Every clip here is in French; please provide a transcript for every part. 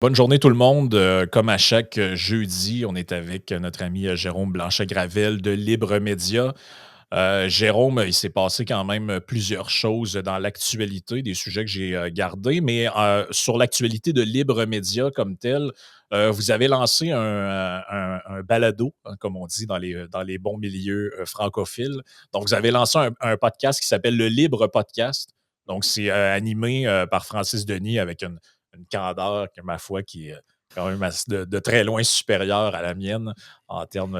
Bonne journée tout le monde. Comme à chaque jeudi, on est avec notre ami Jérôme Blanchet-Gravel de Libre Média. Jérôme, il s'est passé quand même plusieurs choses dans l'actualité, des sujets que j'ai gardés, mais sur l'actualité de Libre Média comme tel, vous avez lancé un balado, hein, comme on dit dans les bons milieux francophiles. Donc, vous avez lancé un podcast qui s'appelle le Libre Podcast. Donc, c'est animé par Francis Denis avec une candeur, que, ma foi, qui est quand même de très loin supérieure à la mienne en termes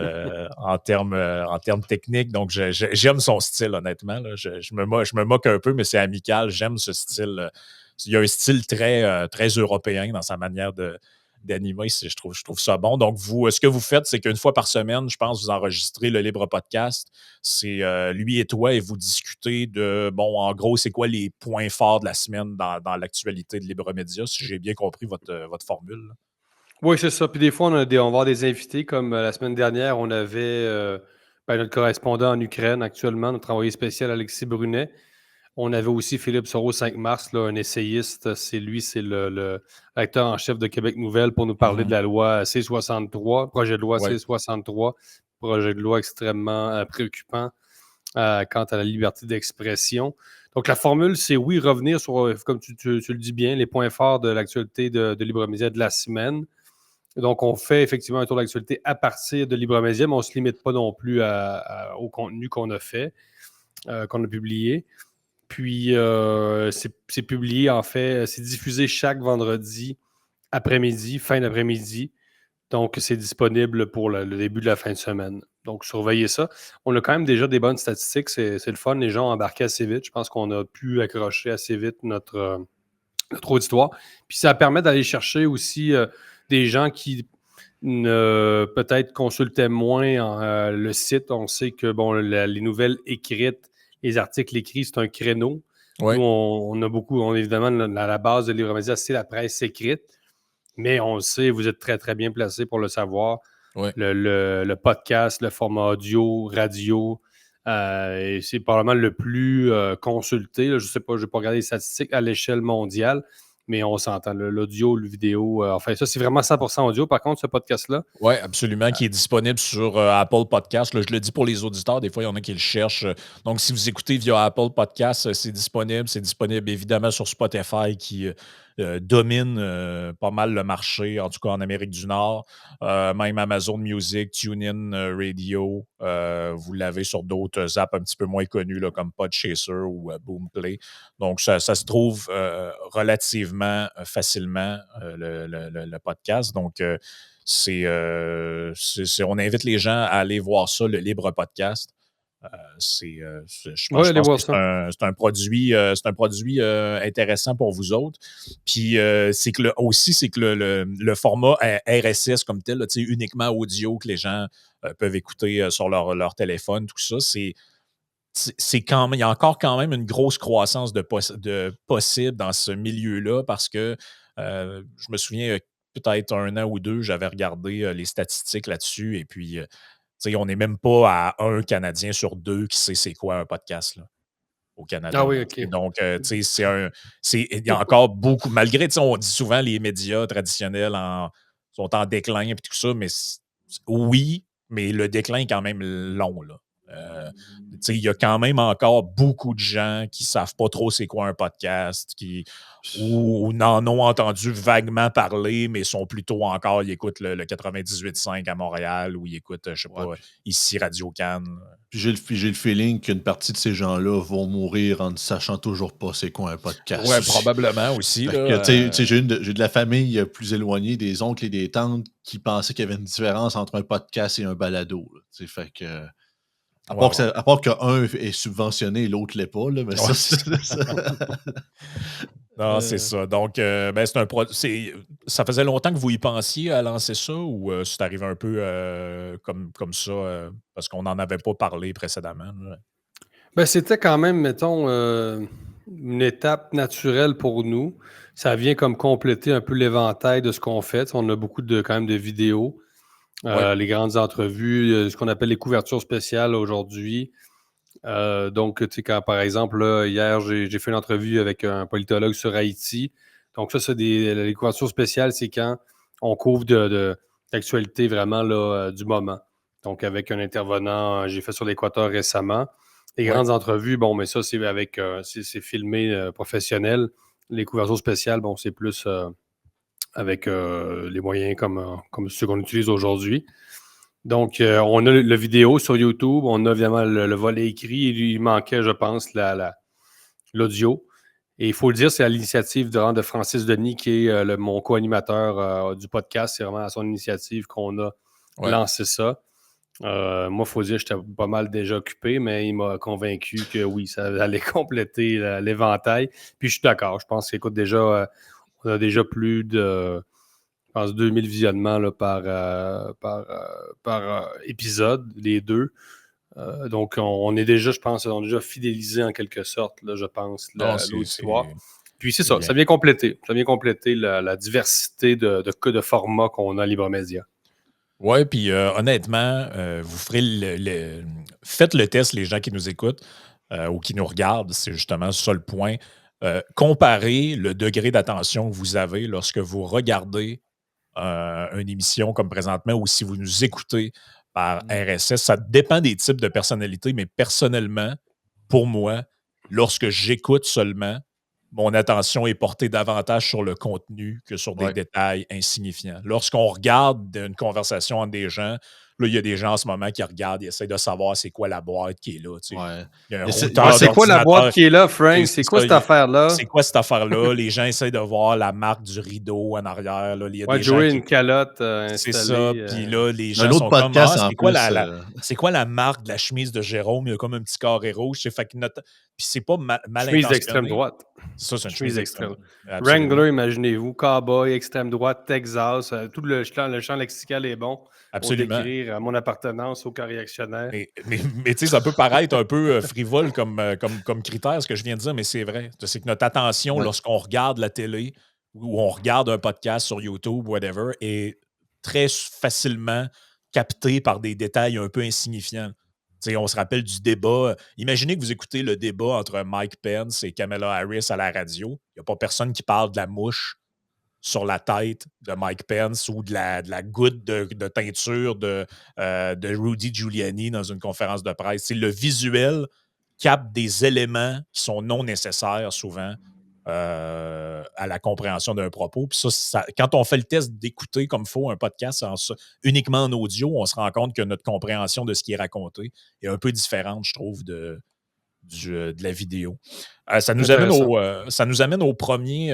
techniques. Donc, j'aime son style, honnêtement. Là. Je me moque un peu, mais c'est amical. J'aime ce style. Il y a un style très européen dans sa manière d'animer. Je trouve ça bon. Donc, vous, ce que vous faites, c'est qu'une fois par semaine, je pense, vous enregistrez le Libre Podcast. C'est lui et toi, et vous discutez de, bon, en gros, c'est quoi les points forts de la semaine dans l'actualité de Libre Média, si j'ai bien compris votre formule. Là. Oui, c'est ça. Puis des fois, on va avoir des invités, comme la semaine dernière, on avait notre correspondant en Ukraine actuellement, notre envoyé spécial Alexis Brunet. On avait aussi Philippe Soro 5 mars, là, un essayiste. C'est le l'acteur en chef de Québec Nouvelle pour nous parler de Mhm. la loi C-63, projet de loi Ouais. C-63, projet de loi extrêmement préoccupant quant à la liberté d'expression. Donc, la formule, c'est oui, revenir sur, comme tu le dis bien, les points forts de l'actualité de Libre Média de la semaine. Donc, on fait effectivement un tour d'actualité à partir de Libre Média, mais on ne se limite pas non plus au contenu qu'on a fait, qu'on a publié. Puis, c'est publié, en fait, c'est diffusé chaque vendredi après-midi, fin d'après-midi. Donc, c'est disponible pour le début de la fin de semaine. Donc, surveillez ça. On a quand même déjà des bonnes statistiques. C'est le fun. Les gens ont embarqué assez vite. Je pense qu'on a pu accrocher assez vite notre auditoire. Puis, ça permet d'aller chercher aussi des gens qui peut-être consultaient moins le site. On sait que bon, les nouvelles écrites, les articles écrits, c'est un créneau. Nous, Ouais. on a beaucoup, évidemment, à la base de Libre Média, c'est la presse écrite, mais on le sait, vous êtes très, très bien placé pour le savoir. Ouais. Le podcast, le format audio, radio, et c'est probablement le plus consulté. Là, je ne sais pas, je n'ai pas regardé les statistiques à l'échelle mondiale, mais on s'entend. L'audio, le vidéo, enfin, ça, c'est vraiment 100% audio. Par contre, ce podcast-là, Oui, absolument, qui est disponible sur Apple Podcast. Là, je le dis pour les auditeurs, des fois, il y en a qui le cherchent. Donc, si vous écoutez via Apple Podcast, c'est disponible. C'est disponible évidemment sur Spotify qui domine pas mal le marché, en tout cas en Amérique du Nord. Même Amazon Music, TuneIn Radio. Vous l'avez sur d'autres apps un petit peu moins connus là, comme Podchaser ou Boomplay. Donc, ça se trouve relativement facilement, le podcast. Donc, on invite les gens à aller voir ça, le Libre Podcast. Je oui, allez pense que voir ça. c'est un produit intéressant pour vous autres. Puis c'est que le format RSS comme tel, là, uniquement audio que les gens peuvent écouter sur leur téléphone, tout ça, c'est quand même, il y a encore quand même une grosse croissance de possible dans ce milieu-là parce que je me souviens, peut-être 1 an ou 2, j'avais regardé les statistiques là-dessus et puis, on n'est même pas à un Canadien sur 2 qui sait c'est quoi un podcast là, au Ah Canada. oui, Là, OK. donc, il y a encore beaucoup, malgré, on dit souvent les médias traditionnels sont en déclin et tout ça, mais oui, mais le déclin est quand même long. Là. Il y a quand même encore beaucoup de gens qui ne savent pas trop c'est quoi un podcast, ou n'en ont entendu vaguement parler, mais sont plutôt encore, ils écoutent le 98.5 à Montréal, ou ils écoutent, je ne sais Ouais, pas, ici Radio-Can. puis j'ai le feeling qu'une partie de ces gens-là vont mourir en ne sachant toujours pas c'est quoi un podcast Ouais, aussi. probablement aussi. Fait Là, que, tu sais, j'ai de la famille plus éloignée, des oncles et des tantes qui pensaient qu'il y avait une différence entre un podcast et un balado. Là, tu sais, fait que, ouais, ouais. à part qu'un est subventionné et l'autre l'est pas, là, mais Ouais, ça, c'est c'est ça. Non, c'est ça. Donc, ben, ça faisait longtemps que vous y pensiez à lancer ça, ou c'est arrivé un peu comme ça parce qu'on n'en avait pas parlé précédemment? Là? Ben, c'était quand même, mettons, une étape naturelle pour nous. Ça vient comme compléter un peu l'éventail de ce qu'on fait. On a beaucoup quand même de vidéos, Oui, les grandes entrevues, ce qu'on appelle les couvertures spéciales aujourd'hui. Donc, tu sais, quand par exemple, là, hier, j'ai fait une entrevue avec un politologue sur Haïti. Donc ça, c'est les couvertures spéciales, c'est quand on couvre d'actualité vraiment là, du moment. Donc avec un intervenant, j'ai fait sur l'Équateur récemment. Les Ouais. grandes entrevues, bon, mais ça, c'est c'est filmé professionnel. Les couvertures spéciales, bon, c'est plus avec les moyens comme ceux qu'on utilise aujourd'hui. Donc, on a le vidéo sur YouTube, on a évidemment le volet écrit, et il manquait, je pense, l'audio. Et il faut le dire, c'est à l'initiative de Francis Denis, qui est mon co-animateur du podcast. C'est vraiment à son initiative qu'on a Ouais. lancé ça. Moi, il faut dire, j'étais pas mal déjà occupé, mais il m'a convaincu que oui, ça allait compléter l'éventail. Puis je suis d'accord. Je pense qu'écoute, déjà, on a déjà plus de, je pense, 2000 visionnements là, par épisode, les deux. Donc, on est déjà, je pense, on est déjà fidélisé en quelque sorte, là, je pense, Non, l'auditoire. Puis c'est c'est ça, bien. ça vient compléter la diversité de formats qu'on a à Libre Média. Ouais, puis honnêtement, vous ferez faites le test, les gens qui nous écoutent ou qui nous regardent, c'est justement ça le point. Comparez le degré d'attention que vous avez lorsque vous regardez une émission comme présentement ou si vous nous écoutez par RSS. Ça dépend des types de personnalités, mais personnellement, pour moi, lorsque j'écoute seulement, mon attention est portée davantage sur le contenu que sur des Ouais. détails insignifiants. Lorsqu'on regarde une conversation entre des gens, là, il y a des gens en ce moment qui regardent, ils essaient de savoir c'est quoi la boîte qui est là. Tu sais. Ouais. Il y a un Mais routeur C'est quoi la boîte d'ordinateur. qui est là, Frank? C'est C'est quoi ça, cette affaire-là? c'est quoi cette affaire-là? Les gens essaient de voir la marque du rideau en arrière. Là. Il y a Ouais, des gens Joey, qui. une calotte C'est ça. installée. Puis là, les un gens autre sont comme podcast en c'est quoi plus. c'est quoi la marque de la chemise de Jérôme? Il y a comme un petit carré rouge. Fait que puis c'est pas mal Chemise d'extrême intentionné. droite. Ça, c'est une chemise Chemise d'extrême. extrême. Absolument. Wrangler, imaginez-vous, cowboy, extrême droite, Texas, tout le champ lexical est bon pour Absolument. décrire mon appartenance au camp réactionnaire. Mais tu sais, ça peut paraître un peu frivole comme critère, ce que je viens de dire, mais c'est vrai. C'est que notre attention, Ouais. lorsqu'on regarde la télé ou on regarde un podcast sur YouTube, whatever, est très facilement captée par des détails un peu insignifiants. Tu sais, on se rappelle du débat. Imaginez que vous écoutez le débat entre Mike Pence et Kamala Harris à la radio. Il n'y a pas personne qui parle de la mouche sur la tête de Mike Pence ou de la goutte de teinture de Rudy Giuliani dans une conférence de presse. C'est le visuel capte des éléments qui sont non nécessaires souvent à la compréhension d'un propos. Puis quand on fait le test d'écouter comme il faut un podcast uniquement en audio, on se rend compte que notre compréhension de ce qui est raconté est un peu différente, je trouve, de la vidéo. Ça nous amène au premier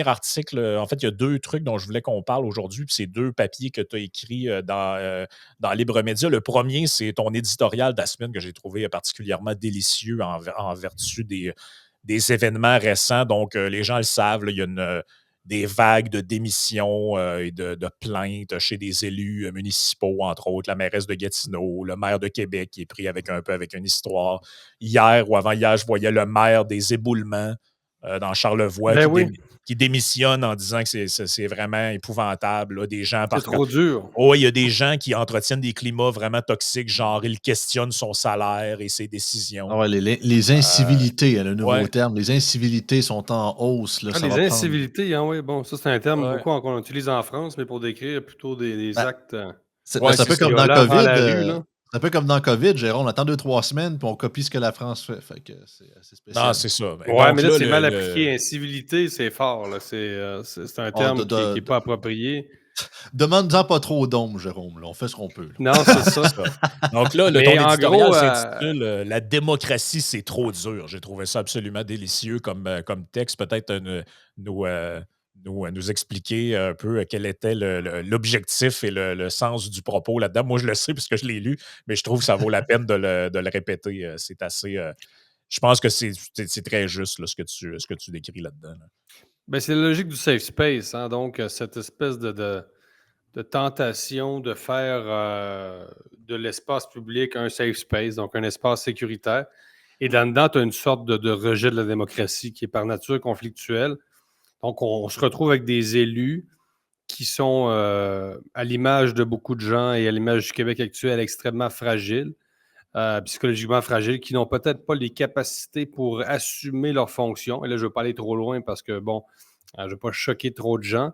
article. En fait, il y a deux trucs dont je voulais qu'on parle aujourd'hui, puis c'est deux papiers que tu as écrits dans Libre Média. Le premier, c'est ton éditorial de la semaine que j'ai trouvé particulièrement délicieux en vertu des événements récents. Donc, les gens le savent, là, il y a des vagues de démissions et de plaintes chez des élus municipaux, entre autres, la mairesse de Gatineau, le maire de Québec qui est pris avec une histoire. Hier ou avant-hier, je voyais le maire des Éboulements dans Charlevoix Ben oui, qui démissionne en disant que c'est vraiment épouvantable. Là, des gens c'est trop dur. Oh, il y a des gens qui entretiennent des climats vraiment toxiques, genre ils questionnent son salaire et ses décisions. Ah ouais, les incivilités, le nouveau ouais. terme. Les incivilités sont en hausse. Là, ça Les va prendre. incivilités, hein, oui, bon, ça c'est un terme Ouais. beaucoup qu'on utilise en France, mais pour décrire plutôt des Ben, actes c'est Ouais, c'est un c'est peu ça. comme dans violents dans COVID. la rue, là. C'est un peu comme dans COVID, Jérôme. On attend 2-3 semaines puis on copie ce que la France fait. Fait que c'est assez Non, spécial. c'est ça. Ben, Ouais, donc mais là, c'est mal le- appliqué. Incivilité, c'est fort, là. C'est un Ah, terme qui n'est pas approprié. demande-en pas trop au dôme, Jérôme. Là. On fait ce qu'on peut. Là. Non, c'est ça. ça. Donc là, ton Mais en éditorial gros, s'intitule La démocratie, c'est trop dur. J'ai trouvé ça absolument délicieux comme texte. Peut-être nous expliquer un peu quel était l'objectif et le sens du propos là-dedans. Moi, je le sais puisque je l'ai lu, mais je trouve que ça vaut la peine de le répéter. C'est assez. Je pense que c'est très juste là, ce que tu décris là-dedans. Là. ben, c'est la logique du safe space, hein, donc cette espèce de tentation de faire de l'espace public un safe space, donc un espace sécuritaire. Et là-dedans, tu as une sorte de rejet de la démocratie qui est par nature conflictuelle. Donc, on se retrouve avec des élus qui sont, à l'image de beaucoup de gens et à l'image du Québec actuel, extrêmement fragiles. psychologiquement fragiles, qui n'ont peut-être pas les capacités pour assumer leurs fonctions. Et là, je ne veux pas aller trop loin parce que, bon, je ne veux pas choquer trop de gens,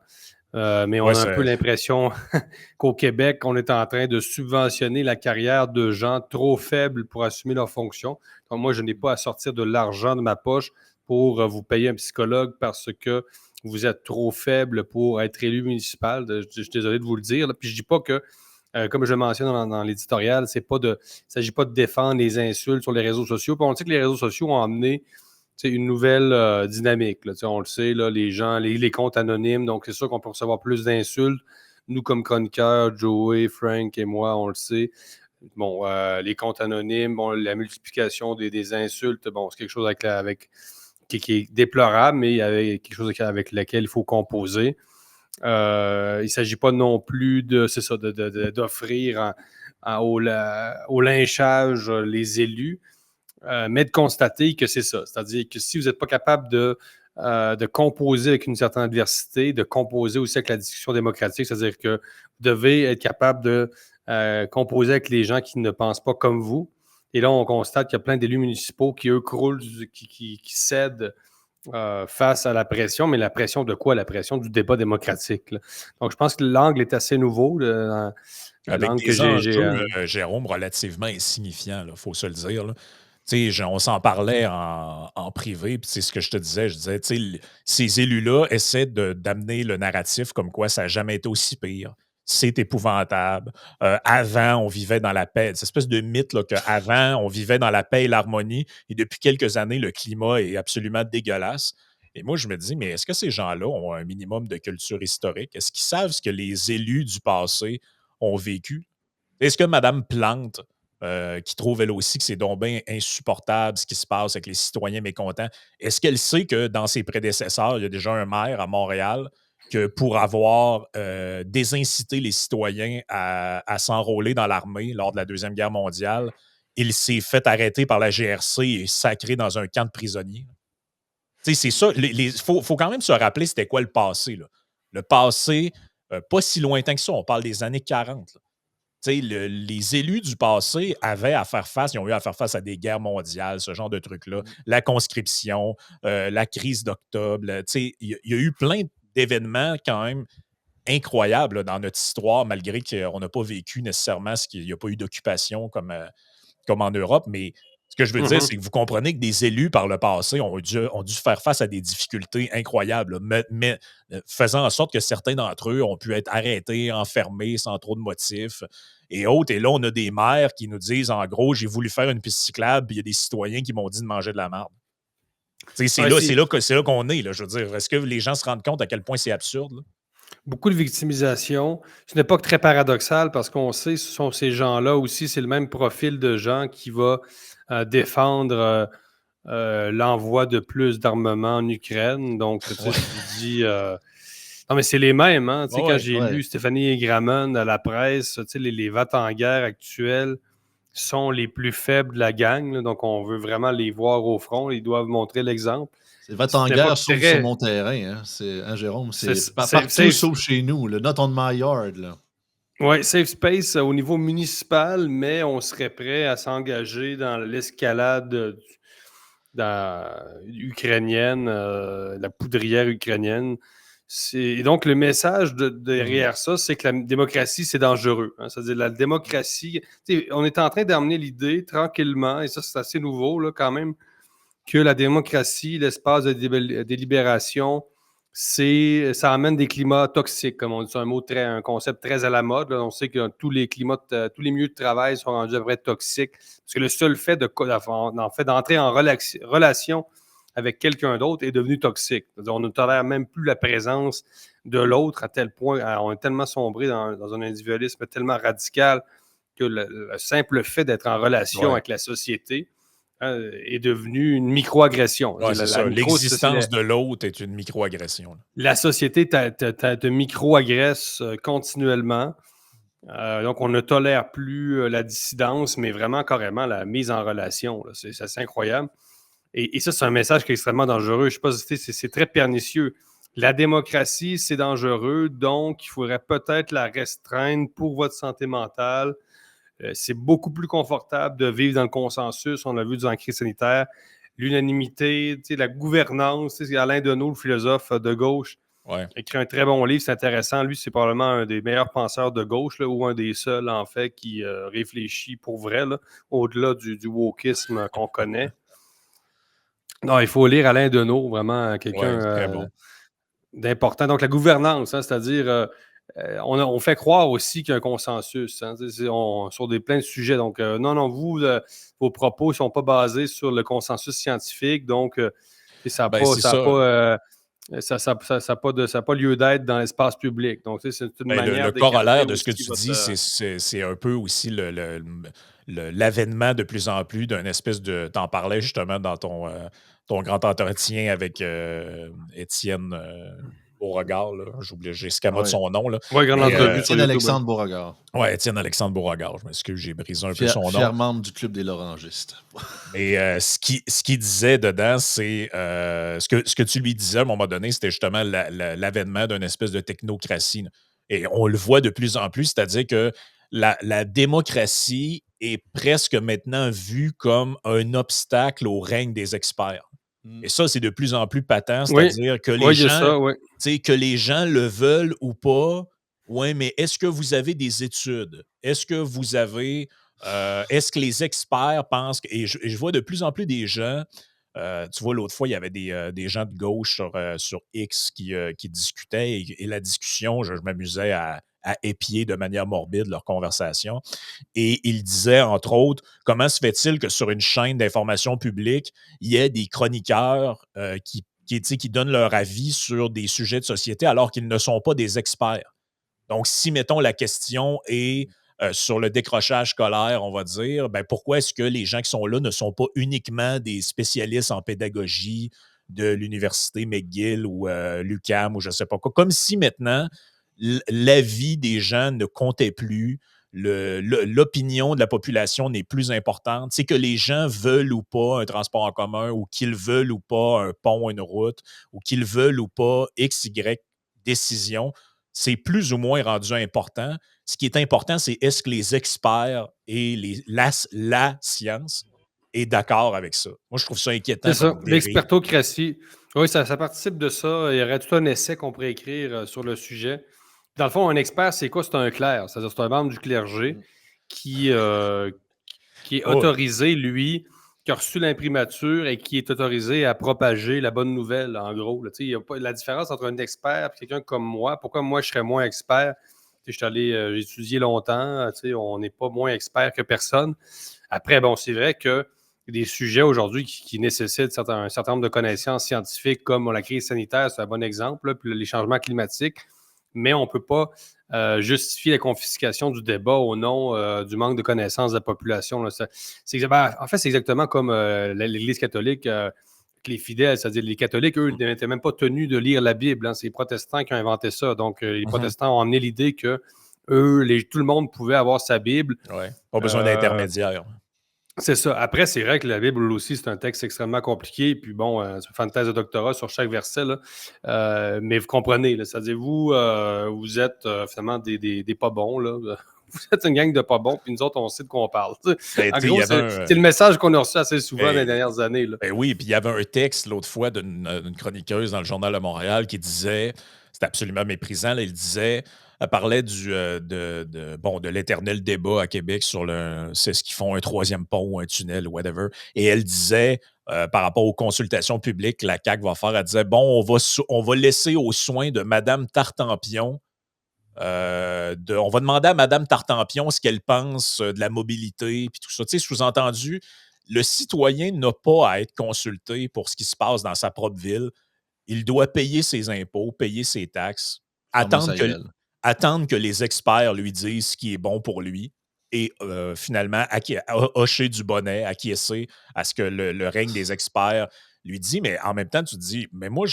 mais on Ouais, a un peu c'est l'impression qu'au Québec, on est en train de subventionner la carrière de gens trop faibles pour assumer leurs fonctions. Donc, moi, je n'ai pas à sortir de l'argent de ma poche pour vous payer un psychologue parce que vous êtes trop faible pour être élu municipal. Je suis désolé de vous le dire. Là. Puis je ne dis pas que, comme je le mentionne dans l'éditorial, il ne s'agit pas de défendre les insultes sur les réseaux sociaux. Puis on sait que les réseaux sociaux ont amené une nouvelle dynamique. Là, on le sait, là, les gens, les comptes anonymes, donc c'est sûr qu'on peut recevoir plus d'insultes. Nous, comme chroniqueurs, Joey, Frank et moi, on le sait. Bon, les comptes anonymes, bon, la multiplication des insultes, bon, c'est quelque chose qui est déplorable, mais il y avait quelque chose avec lequel il faut composer. Il ne s'agit pas non plus d'offrir au lynchage les élus, mais de constater que c'est ça. C'est-à-dire que si vous n'êtes pas capable de composer avec une certaine adversité, de composer aussi avec la discussion démocratique, c'est-à-dire que vous devez être capable de composer avec les gens qui ne pensent pas comme vous. Et là, on constate qu'il y a plein d'élus municipaux qui, eux, croulent, qui cèdent face à la pression, mais la pression de quoi? La pression du débat démocratique. Là. Donc, je pense que l'angle est assez nouveau. avec L'angle que des j'ai. enjeux, Jérôme, relativement insignifiants, il faut se le dire. Là. On s'en parlait en privé, puis c'est ce que je te disais. Je disais, ces élus-là essaient d'amener le narratif comme quoi ça n'a jamais été aussi pire. C'est épouvantable. Avant, on vivait dans la paix. Cette espèce de mythe qu'avant, on vivait dans la paix et l'harmonie, et depuis quelques années, le climat est absolument dégueulasse. Et moi, je me dis, mais est-ce que ces gens-là ont un minimum de culture historique? Est-ce qu'ils savent ce que les élus du passé ont vécu? Est-ce que Mme Plante, qui trouve elle aussi que c'est donc bien insupportable ce qui se passe avec les citoyens mécontents, est-ce qu'elle sait que dans ses prédécesseurs, il y a déjà un maire à Montréal que pour avoir désincité les citoyens à s'enrôler dans l'armée lors de la Deuxième Guerre mondiale, il s'est fait arrêter par la GRC et sacré dans un camp de prisonniers? C'est ça. Faut quand même se rappeler c'était quoi le passé. Là. Le passé, pas si lointain que ça, on parle des années 40. Là. Les élus du passé avaient à faire face, ils ont eu à faire face à des guerres mondiales, ce genre de trucs-là, la conscription, la crise d'octobre. Il y a eu plein d'événements quand même incroyables là, dans notre histoire, malgré qu'on n'a pas vécu nécessairement ce qu'il n'y a pas eu d'occupation comme en Europe. Mais ce que je veux dire, c'est que vous comprenez que des élus par le passé ont dû faire face à des difficultés incroyables, là, mais faisant en sorte que certains d'entre eux ont pu être arrêtés, enfermés sans trop de motifs et autres. Et là, on a des maires qui nous disent, en gros, j'ai voulu faire une piste cyclable, puis il y a des citoyens qui m'ont dit de manger de la merde. C'est là qu'on est. Là, je veux dire, est-ce que les gens se rendent compte à quel point c'est absurde? Là? Beaucoup de victimisation. C'est une époque très paradoxale parce qu'on sait que ce sont ces gens-là aussi, c'est le même profil de gens qui va défendre l'envoi de plus d'armements en Ukraine. Donc, tu dis... non, mais c'est les mêmes. Hein? Quand j'ai lu Stéphanie Gramont à la presse, les va-t-en-guerre actuels sont les plus faibles de la gang. Là, donc, on veut vraiment les voir au front. Ils doivent montrer l'exemple. C'est va-t-en-guerre sauf sur mon terrain. Hein? C'est, Jérôme, c'est partout sauf chez nous. Là. Not on my yard. Là. Oui, safe space au niveau municipal, mais on serait prêt à s'engager dans l'escalade ukrainienne, la poudrière ukrainienne. Et donc, le message derrière ça, c'est que la démocratie, c'est dangereux. Hein. C'est-à-dire, la démocratie, on est en train d'amener l'idée tranquillement, et ça, c'est assez nouveau là, quand même, que la démocratie, l'espace de délibération, ça amène des climats toxiques, comme on dit, c'est un concept très à la mode. Là. On sait que tous les milieux de travail sont rendus à peu près toxiques, parce que le seul fait d'entrer en relation avec quelqu'un d'autre est devenu toxique. On ne tolère même plus la présence de l'autre à tel point, on est tellement sombré dans un individualisme tellement radical que le simple fait d'être en relation avec la société est devenu une microagression. Ouais, c'est ça. L'existence de l'autre est une microagression. La société te microagresse continuellement. Donc, on ne tolère plus la dissidence, mais vraiment carrément la mise en relation. Là. C'est assez incroyable. Et ça, c'est un message qui est extrêmement dangereux. Je ne sais pas si c'est très pernicieux. La démocratie, c'est dangereux, donc il faudrait peut-être la restreindre pour votre santé mentale. C'est beaucoup plus confortable de vivre dans le consensus. On l'a vu durant la crise sanitaire. L'unanimité, la gouvernance. Alain Deneau, le philosophe de gauche, Ouais. écrit un très bon livre, c'est intéressant. Lui, c'est probablement un des meilleurs penseurs de gauche, là, ou un des seuls, en fait, qui réfléchit pour vrai, là, au-delà du wokisme qu'on connaît. Non, il faut lire Alain Deneau, vraiment quelqu'un Très bon. d'important. Donc, la gouvernance, c'est-à-dire, on fait croire aussi qu'il y a un consensus sur plein de sujets. Donc, non, vous, vos propos ne sont pas basés sur le consensus scientifique. Donc, ça n'a Ben, c'est ça. pas lieu d'être dans l'espace public. Donc, c'est une Ben, manière le d'écarter corollaire de ce que aussi tu dis, c'est un peu aussi l'avènement de plus en plus d'une espèce de. T'en parlais justement dans ton grand entretien avec Étienne Beauregard. J'ai escamoté son nom. Là. Oui, grande Mais, entrevue sur Étienne YouTube. Alexandre Beauregard. Oui, Étienne-Alexandre Beauregard. Je m'excuse, j'ai brisé un peu son nom. Fier membre du Club des Laurengistes. Mais ce qu'il disait dedans, c'est ce que tu lui disais à un moment donné, c'était justement l'avènement d'une espèce de technocratie. Et on le voit de plus en plus, c'est-à-dire que la démocratie est presque maintenant vue comme un obstacle au règne des experts. Et ça, c'est de plus en plus patent, c'est-à-dire que que les gens le veulent ou pas. Oui, mais est-ce que vous avez des études? Est-ce que vous avez est-ce que les experts pensent et je vois de plus en plus des gens, tu vois, l'autre fois, il y avait des gens de gauche sur X qui discutaient et la discussion, je m'amusais à épier de manière morbide leur conversation. Et ils disaient, entre autres, comment se fait-il que sur une chaîne d'information publique, il y ait des chroniqueurs qui donnent leur avis sur des sujets de société alors qu'ils ne sont pas des experts. Donc, si, mettons, la question est sur le décrochage scolaire, on va dire, ben, pourquoi est-ce que les gens qui sont là ne sont pas uniquement des spécialistes en pédagogie de l'université McGill ou l'UQAM ou je ne sais pas quoi? Comme si maintenant, l'avis des gens ne comptait plus, l'opinion de la population n'est plus importante. C'est que les gens veulent ou pas un transport en commun ou qu'ils veulent ou pas un pont, une route ou qu'ils veulent ou pas X, Y décision, c'est plus ou moins rendu important. Ce qui est important, c'est est-ce que les experts et la science est d'accord avec ça. Moi, je trouve ça inquiétant. C'est ça, Comme l'expertocratie. Oui, ça participe de ça. Il y aurait tout un essai qu'on pourrait écrire sur le sujet. Dans le fond, un expert, c'est quoi? C'est un clerc. C'est-à-dire c'est un membre du clergé qui est autorisé, lui, qui a reçu l'imprimature et qui est autorisé à propager la bonne nouvelle, en gros. Il y a pas la différence entre un expert et quelqu'un comme moi. Pourquoi moi, je serais moins expert? J'ai étudié longtemps. On n'est pas moins expert que personne. Après, bon, c'est vrai que des sujets aujourd'hui qui nécessitent un certain nombre de connaissances scientifiques, comme la crise sanitaire, c'est un bon exemple, là, puis les changements climatiques, mais on ne peut pas justifier la confiscation du débat au nom du manque de connaissances de la population. Là. En fait, c'est exactement comme l'Église catholique, les fidèles, c'est-à-dire les catholiques, eux, n'étaient même pas tenus de lire la Bible. Hein. C'est les protestants qui ont inventé ça. Donc, les protestants ont amené l'idée que tout le monde pouvait avoir sa Bible. Ouais. Pas besoin d'intermédiaire. C'est ça. Après, c'est vrai que la Bible aussi, c'est un texte extrêmement compliqué. Puis bon, tu fais une thèse de doctorat sur chaque verset. Là. Mais vous comprenez, là, c'est-à-dire vous êtes finalement des pas bons. Là. Vous êtes une gang de pas bons, puis nous autres, on sait de quoi on parle. En gros, c'est le message qu'on a reçu assez souvent dans les dernières années. Là. Ben oui, puis il y avait un texte l'autre fois d'une chroniqueuse dans le Journal de Montréal qui disait, c'était absolument méprisant, là, elle parlait de l'éternel débat à Québec sur c'est ce qu'ils font, un troisième pont ou un tunnel, whatever. Et elle disait, par rapport aux consultations publiques que la CAQ va faire, elle disait, bon, on va laisser aux soins de Mme Tartampion. On va demander à Mme Tartampion ce qu'elle pense de la mobilité, puis tout ça. Tu sais, sous-entendu, le citoyen n'a pas à être consulté pour ce qui se passe dans sa propre ville. Il doit payer ses impôts, payer ses taxes, attendre que les experts lui disent ce qui est bon pour lui et finalement hocher du bonnet, acquiescer à ce que le règne des experts lui dit. Mais en même temps, tu te dis, mais moi,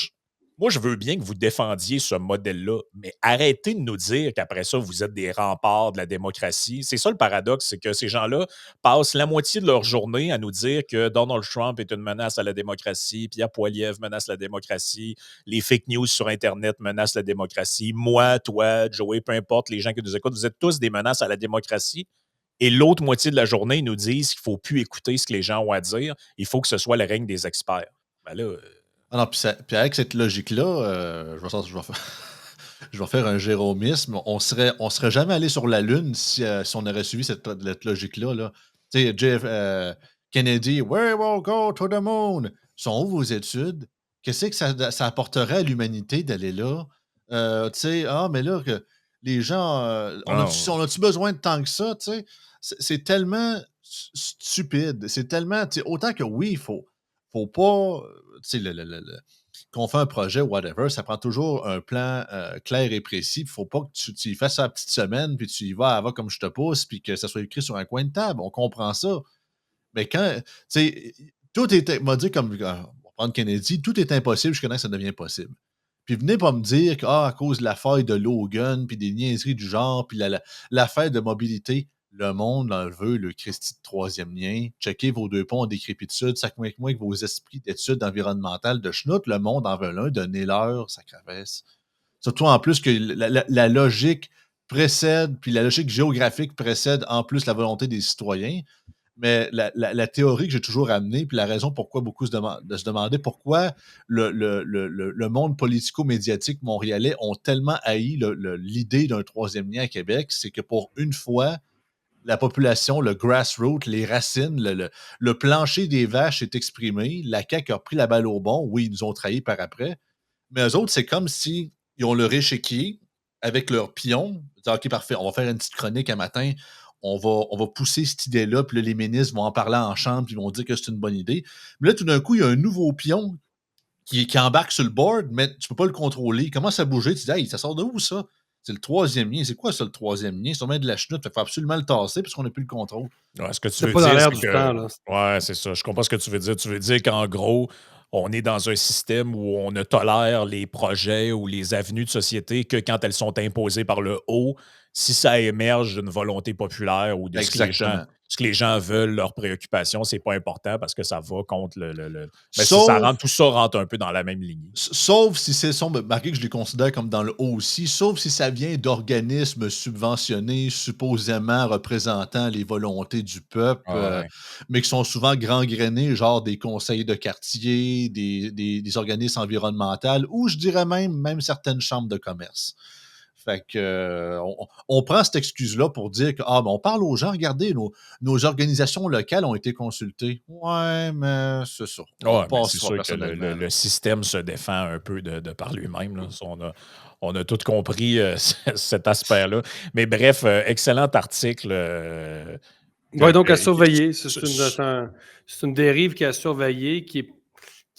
je veux bien que vous défendiez ce modèle-là, mais arrêtez de nous dire qu'après ça, vous êtes des remparts de la démocratie. C'est ça le paradoxe, c'est que ces gens-là passent la moitié de leur journée à nous dire que Donald Trump est une menace à la démocratie, Pierre Poilievre menace la démocratie, les fake news sur Internet menacent la démocratie, moi, toi, Joey, peu importe, les gens qui nous écoutent, vous êtes tous des menaces à la démocratie. Et l'autre moitié de la journée, ils nous disent qu'il ne faut plus écouter ce que les gens ont à dire. Il faut que ce soit le règne des experts. Ben là, Ah non, puis avec cette logique-là, je vais faire un jéromisme. On serait jamais allé sur la Lune si on aurait suivi cette logique-là. Là. Tu sais, Kennedy, We will go to the moon. Sont où vos études? Qu'est-ce que ça apporterait à l'humanité d'aller là? Tu sais, mais là, que les gens, on a-tu besoin de tant que ça? Tu sais? C'est tellement stupide. C'est tellement, tu sais, autant que oui, faut pas, tu sais, qu'on fait un projet, whatever, ça prend toujours un plan clair et précis. Il ne faut pas que tu y fasses ça la petite semaine, puis tu y vas comme je te pousse, puis que ça soit écrit sur un coin de table. On comprend ça. Mais quand, tu sais, tout est, m'a dit comme, on va prendre Kennedy, tout est impossible jusqu'à ce que ça devient possible. Puis venez pas me dire que, à cause de la faille de Logan, puis des niaiseries du genre, puis l'affaire de mobilité, le monde en veut, le Christy de troisième lien. Checkez vos 2 ponts en décrépitude, sacrez moi avec vos esprits d'études environnementales de schnout, le monde en veut un, donnez-leur, ça crevesse. Surtout en plus que la logique précède, puis la logique géographique précède en plus la volonté des citoyens. Mais la théorie que j'ai toujours amenée, puis la raison pourquoi beaucoup se demandaient pourquoi le monde politico-médiatique montréalais ont tellement haï l'idée d'un troisième lien à Québec, c'est que pour une fois, la population, le grassroots, les racines, le plancher des vaches est exprimé. La CAQ a pris la balle au bon. Oui, ils nous ont trahis par après. Mais eux autres, c'est comme si ils ont leur échiquier avec leurs pions. Ils disent, OK, parfait, on va faire une petite chronique un matin. On va pousser cette idée-là, puis là, les ministres vont en parler en chambre, puis ils vont dire que c'est une bonne idée. Mais là, tout d'un coup, il y a un nouveau pion qui embarque sur le board, mais tu ne peux pas le contrôler. Il commence à bouger. Tu dis, hey, ça sort de où, ça? C'est le troisième lien. C'est quoi ça, le troisième lien? C'est sûrement de la chenoute. Il faut absolument le tasser parce qu'on n'a plus le contrôle. Ouais, ce que tu C'est veux pas dans dire, l'air c'est du que. temps, là. Ouais, c'est ça. Je comprends ce que tu veux dire. Tu veux dire qu'en gros, on est dans un système où on ne tolère les projets ou les avenues de société que quand elles sont imposées par le haut, si ça émerge d'une volonté populaire ou de Exactement. ce que les gens veulent, leurs préoccupations, c'est pas important parce que ça va contre Ben, Sauf, tout ça rentre un peu dans la même lignée. sauf si c'est son. Marqué que je les considère comme dans le haut aussi, sauf si ça vient d'organismes subventionnés, supposément représentant les volontés du peuple, Ouais. mais qui sont souvent gangrénés, genre des conseils de quartier, des organismes environnementaux, ou je dirais même certaines chambres de commerce. Fait que, on prend cette excuse-là pour dire que, on parle aux gens, regardez, nos organisations locales ont été consultées. Ouais, mais c'est ça. On Ouais, mais c'est passera sûr que personnellement. le système se défend un peu de par lui-même, là. Ça, on a tout compris cet aspect-là. Mais bref, excellent article. Oui, donc à que- surveiller. su- C'est une dérive qui est à surveiller, qui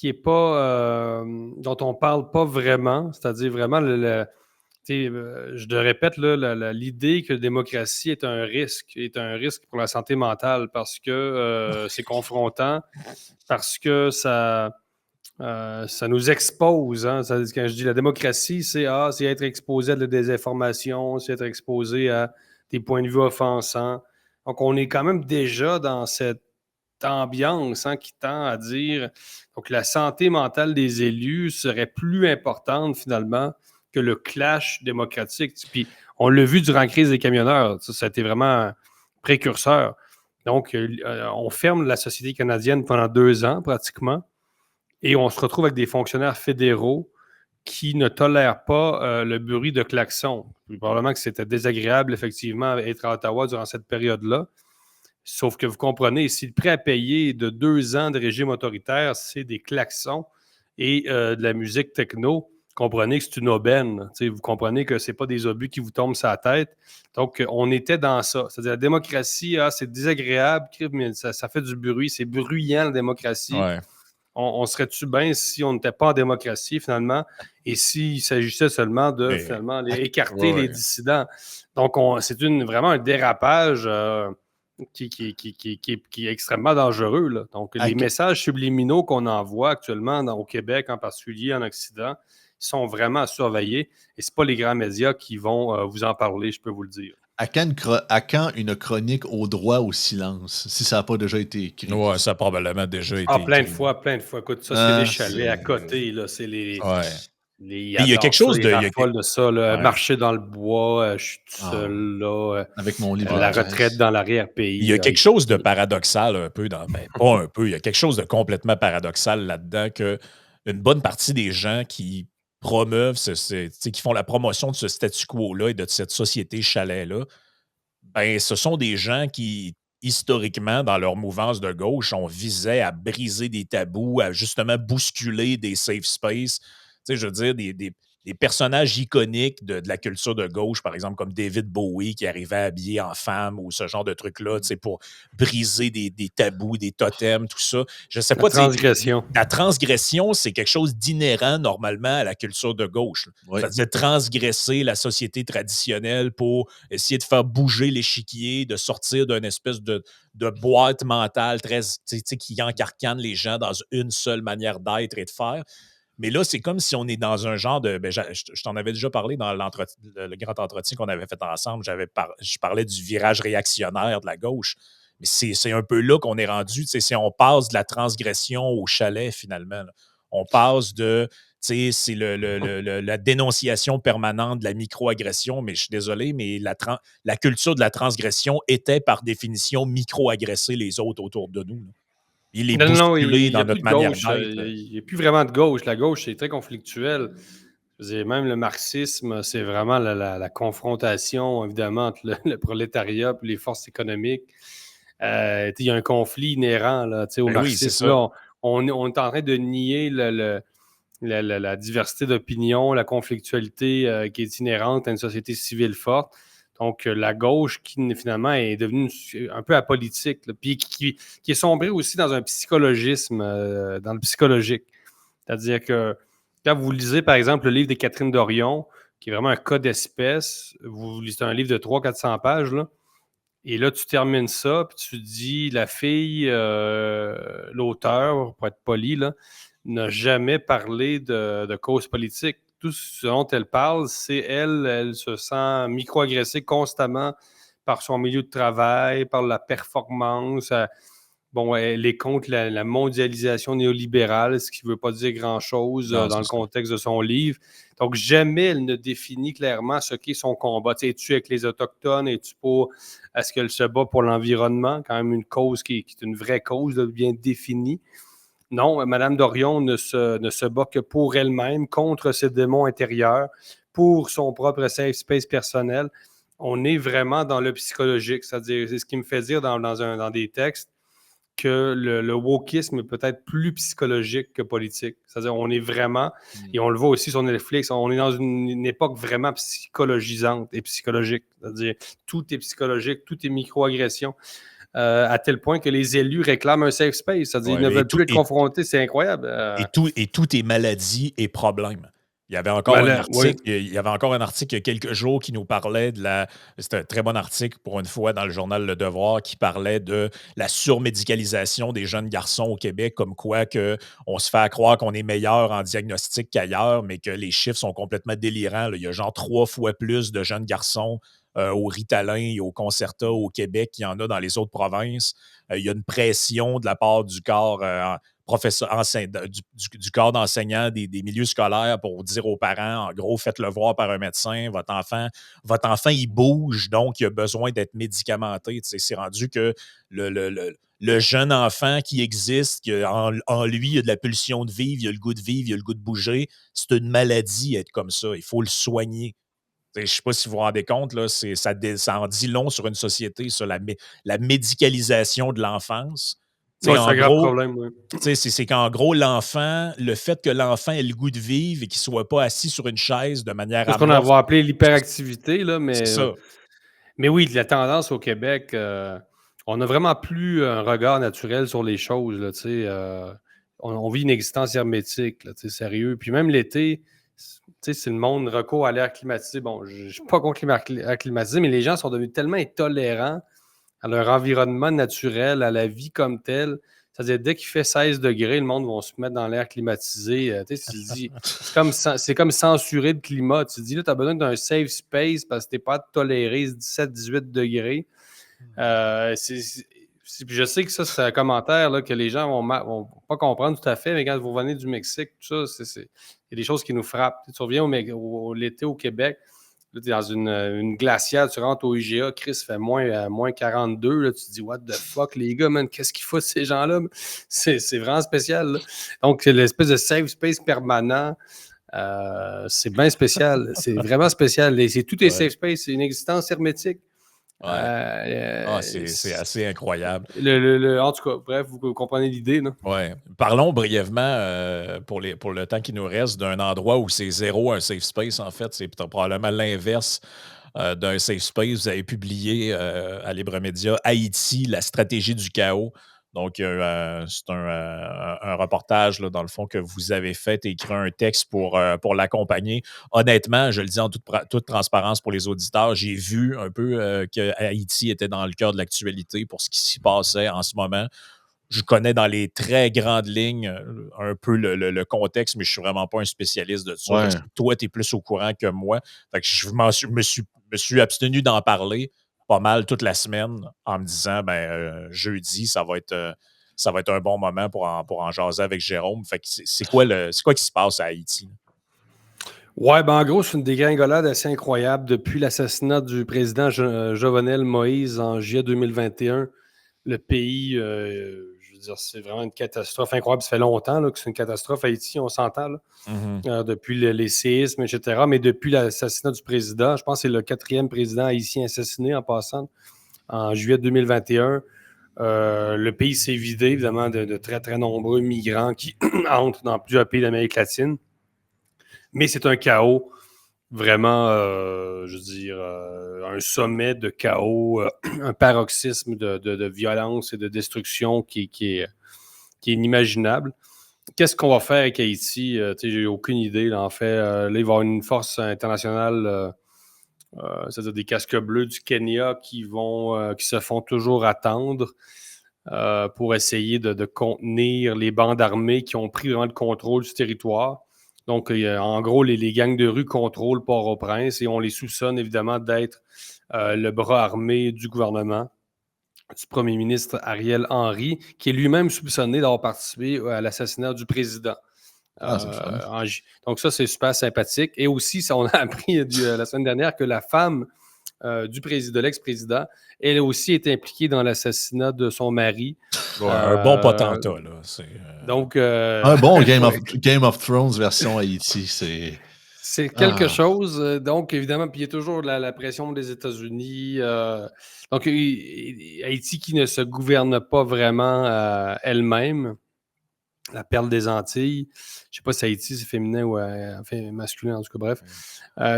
est pas, dont on parle pas vraiment. C'est-à-dire vraiment, tu sais, je le répète, là, l'idée que la démocratie est un risque pour la santé mentale parce que c'est confrontant, parce que ça nous expose. Hein. Quand je dis la démocratie, c'est être exposé à de la désinformation, c'est être exposé à des points de vue offensants. Donc, on est quand même déjà dans cette ambiance qui tend à dire donc la santé mentale des élus serait plus importante finalement que le clash démocratique. Puis, on l'a vu durant la crise des camionneurs. Ça a été vraiment précurseur. Donc, on ferme la société canadienne pendant 2 ans pratiquement. Et on se retrouve avec des fonctionnaires fédéraux qui ne tolèrent pas le bruit de klaxon. Puis probablement que c'était désagréable, effectivement, être à Ottawa durant cette période-là. Sauf que vous comprenez, si le prêt à payer de 2 ans de régime autoritaire, c'est des klaxons et de la musique techno, comprenez que c'est une aubaine. Vous comprenez que ce n'est pas des obus qui vous tombent sur la tête. Donc, on était dans ça. C'est-à-dire, la démocratie, c'est désagréable, mais ça fait du bruit, c'est bruyant, la démocratie. Ouais. On serait-tu bien si on n'était pas en démocratie, finalement, et s'il s'agissait seulement de, finalement, écarter les dissidents? Donc, c'est vraiment un dérapage qui est extrêmement dangereux. Là. Donc, les messages subliminaux qu'on envoie actuellement au Québec, en particulier en Occident, sont vraiment à surveiller. Et ce pas les grands médias qui vont vous en parler, je peux vous le dire. À quand une chronique au droit au silence, si ça n'a pas déjà été écrit? Ouais, ça a probablement déjà été plein de écrit. fois. Écoute, ça, c'est les chalets à côté. Là. C'est les... Ouais. Il Il y a adore quelque ça, chose il de. raffole de ça, là. Ouais. Marcher dans le bois, je suis tout Ah, seul, là. avec mon livre La à la retraite caisse. dans Il y l'arrière-pays. a quelque chose de paradoxal un peu dans. Ben, pas un peu, il y a quelque chose de complètement paradoxal là-dedans que une bonne partie des gens qui promeuvent, tu sais, qui font la promotion de ce statu quo-là et de cette société chalet-là, ben, ce sont des gens qui, historiquement, dans leur mouvance de gauche, on visait à briser des tabous, à justement bousculer des safe space. Tu sais, je veux dire, des personnages iconiques de la culture de gauche, par exemple, comme David Bowie qui arrivait habillé en femme ou ce genre de truc-là, tu sais, pour briser des tabous, des totems, tout ça. Je sais La pas, tu sais, transgression. la transgression, c'est quelque chose d'inhérent normalement à la culture de gauche. Oui. C'est-à-dire transgresser la société traditionnelle pour essayer de faire bouger l'échiquier, de sortir d'une espèce de boîte mentale très, qui encarcane les gens dans une seule manière d'être et de faire. Mais là, c'est comme si on est dans un genre de. Ben, je t'en avais déjà parlé dans le grand entretien qu'on avait fait ensemble. Je parlais du virage réactionnaire de la gauche. Mais c'est un peu là qu'on est rendu. Si on passe de la transgression au chalet, finalement. Là. On passe de. C'est la dénonciation permanente de la microagression, mais je suis désolé, mais la culture de la transgression était par définition micro-agresser les autres autour de nous. Là. Il est Non, bousculé il n'y dans a plus notre de manière gauche. d'être. Il n'y a plus vraiment de gauche. La gauche, c'est très conflictuel. Je veux dire, même le marxisme, c'est vraiment la confrontation, évidemment, entre le prolétariat et les forces économiques. Il y a un conflit inhérent là, au Ben oui, c'est marxisme. ça. Là, on est en train de nier la diversité d'opinions, la conflictualité qui est inhérente à une société civile forte. Donc, la gauche qui finalement est devenue un peu apolitique, là, puis qui est sombrée aussi dans un psychologisme, dans le psychologique. C'est-à-dire que quand vous lisez, par exemple, le livre de Catherine Dorion, qui est vraiment un cas d'espèce, vous lisez un livre de 300-400 pages, là, et là, tu termines ça, puis tu dis, la fille, l'auteur, pour être poli, là, n'a jamais parlé de cause politique. Tout ce dont elle parle, c'est elle se sent microagressée constamment par son milieu de travail, par la performance. Bon, elle est contre la mondialisation néolibérale, ce qui ne veut pas dire grand-chose Non, dans c'est le ça. contexte de son livre. Donc, jamais elle ne définit clairement ce qu'est son combat. Es-tu avec les Autochtones? Est-ce qu'elle se bat pour l'environnement? Quand même une cause qui est une vraie cause bien définie. Non, Mme Dorion ne se bat que pour elle-même, contre ses démons intérieurs, pour son propre safe space personnel. On est vraiment dans le psychologique. C'est-à-dire, c'est ce qui me fait dire dans des textes que le wokisme est peut-être plus psychologique que politique. C'est-à-dire, on est vraiment, et on le voit aussi sur Netflix, on est dans une époque vraiment psychologisante et psychologique. C'est-à-dire, tout est psychologique, tout est microagression, à tel point que les élus réclament un safe space. C'est-à-dire, ils Ouais, ne mais veulent plus être et confrontés. C'est incroyable. tout est maladie et problème. Il y avait encore un Oui. article, il y avait encore un article il y a quelques jours qui nous parlait de la. C'était un très bon article pour une fois dans le journal Le Devoir qui parlait de la surmédicalisation des jeunes garçons au Québec, comme quoi que on se fait croire qu'on est meilleur en diagnostic qu'ailleurs, mais que les chiffres sont complètement délirants. Là. Il y a genre 3 fois plus de jeunes garçons au Ritalin et au Concerta au Québec qu'il y en a dans les autres provinces. Il y a une pression de la part du corps du corps d'enseignants des milieux scolaires pour dire aux parents, en gros, faites-le voir par un médecin, votre enfant, il bouge, donc il a besoin d'être médicamenté. C'est rendu que le jeune enfant qui existe, en lui, il a de la pulsion de vivre, il a le goût de vivre, il a le goût de bouger. C'est une maladie, être comme ça. Il faut le soigner. Je ne sais pas si vous vous rendez compte, là, ça en dit long sur une société, sur la médicalisation de l'enfance. Oui, c'est En un grave gros, problème. Oui. c'est qu'en gros, le fait que l'enfant ait le goût de vivre et qu'il ne soit pas assis sur une chaise de manière C'est ce qu'on va amorphe, appeler l'hyperactivité, là, c'est ça. mais oui, la tendance au Québec, on n'a vraiment plus un regard naturel sur les choses. Là, on vit une existence hermétique, là, sérieux. Puis même l'été, si le monde recourt à l'air climatisé, bon, je ne suis pas contre l'air climatisé, mais les gens sont devenus tellement intolérants à leur environnement naturel, à la vie comme telle. C'est-à-dire, dès qu'il fait 16 degrés, le monde va se mettre dans l'air climatisé. C'est comme censurer le climat. Tu te dis, là, tu as besoin d'un safe space parce que tu n'es pas toléré 17-18 degrés. C'est Puis je sais que ça, c'est un commentaire là, que les gens vont pas comprendre tout à fait, mais quand vous revenez du Mexique, tout ça, il y a des choses qui nous frappent. Tu reviens l'été au Québec, là, tu es dans une glacière, tu rentres au IGA, Chris fait moins 42, là, tu te dis, what the fuck, les gars, man, qu'est-ce qu'ils foutent ces gens-là? C'est vraiment spécial. Là. Donc, c'est l'espèce de safe space permanent. C'est bien spécial. C'est vraiment spécial. Tout est safe space. C'est une existence hermétique. Ouais. C'est assez incroyable. En tout cas, bref, vous comprenez l'idée. Ouais. Parlons brièvement, pour le temps qui nous reste, d'un endroit où c'est zéro un safe space, en fait. C'est probablement l'inverse d'un safe space. Vous avez publié à Libre Média Haïti, la stratégie du chaos. Donc, c'est un reportage, là, dans le fond, que vous avez fait, écrit un texte pour l'accompagner. Honnêtement, je le dis en toute transparence pour les auditeurs, j'ai vu un peu que Haïti était dans le cœur de l'actualité pour ce qui s'y passait en ce moment. Je connais dans les très grandes lignes un peu le contexte, mais je ne suis vraiment pas un spécialiste de ça. Ouais. Toi, tu es plus au courant que moi. Fait que me suis abstenu d'en parler pas mal toute la semaine en me disant jeudi, ça va être un bon moment pour en jaser avec Jérôme. Fait que c'est quoi qui se passe à Haïti? Ouais, en gros, c'est une dégringolade assez incroyable depuis l'assassinat du président Jovenel Moïse en juillet 2021. Le pays, je veux dire, c'est vraiment une catastrophe incroyable. Ça fait longtemps là, que c'est une catastrophe Haïti, on s'entend, là, depuis les séismes, etc. Mais depuis l'assassinat du président, je pense que c'est le 4e président haïtien assassiné en passant, en juillet 2021. Le pays s'est vidé, évidemment, de très, très nombreux migrants qui entrent dans plusieurs pays d'Amérique latine. Mais c'est un chaos vraiment, je veux dire, un sommet de chaos, un paroxysme de violence et de destruction qui est inimaginable. Qu'est-ce qu'on va faire avec Haïti? J'ai aucune idée. Là, en fait, là, il va y avoir une force internationale, c'est-à-dire des casques bleus du Kenya qui se font toujours attendre pour essayer de contenir les bandes armées qui ont pris vraiment le contrôle du territoire. Donc, en gros, les gangs de rue contrôlent Port-au-Prince et on les soupçonne évidemment d'être le bras armé du gouvernement, du premier ministre Ariel Henry, qui est lui-même soupçonné d'avoir participé à l'assassinat du président. Donc, ça, c'est super sympathique. Et aussi, on a appris la semaine dernière que la femme de l'ex-président, elle aussi est impliquée dans l'assassinat de son mari. Un bon potentat, là. Donc, un bon Game of Thrones version Haïti, c'est quelque chose. Donc, évidemment, puis il y a toujours la pression des États-Unis. Donc, Haïti qui ne se gouverne pas vraiment elle-même. La perle des Antilles. Je ne sais pas si Haïti, c'est féminin ou masculin, en tout cas, bref.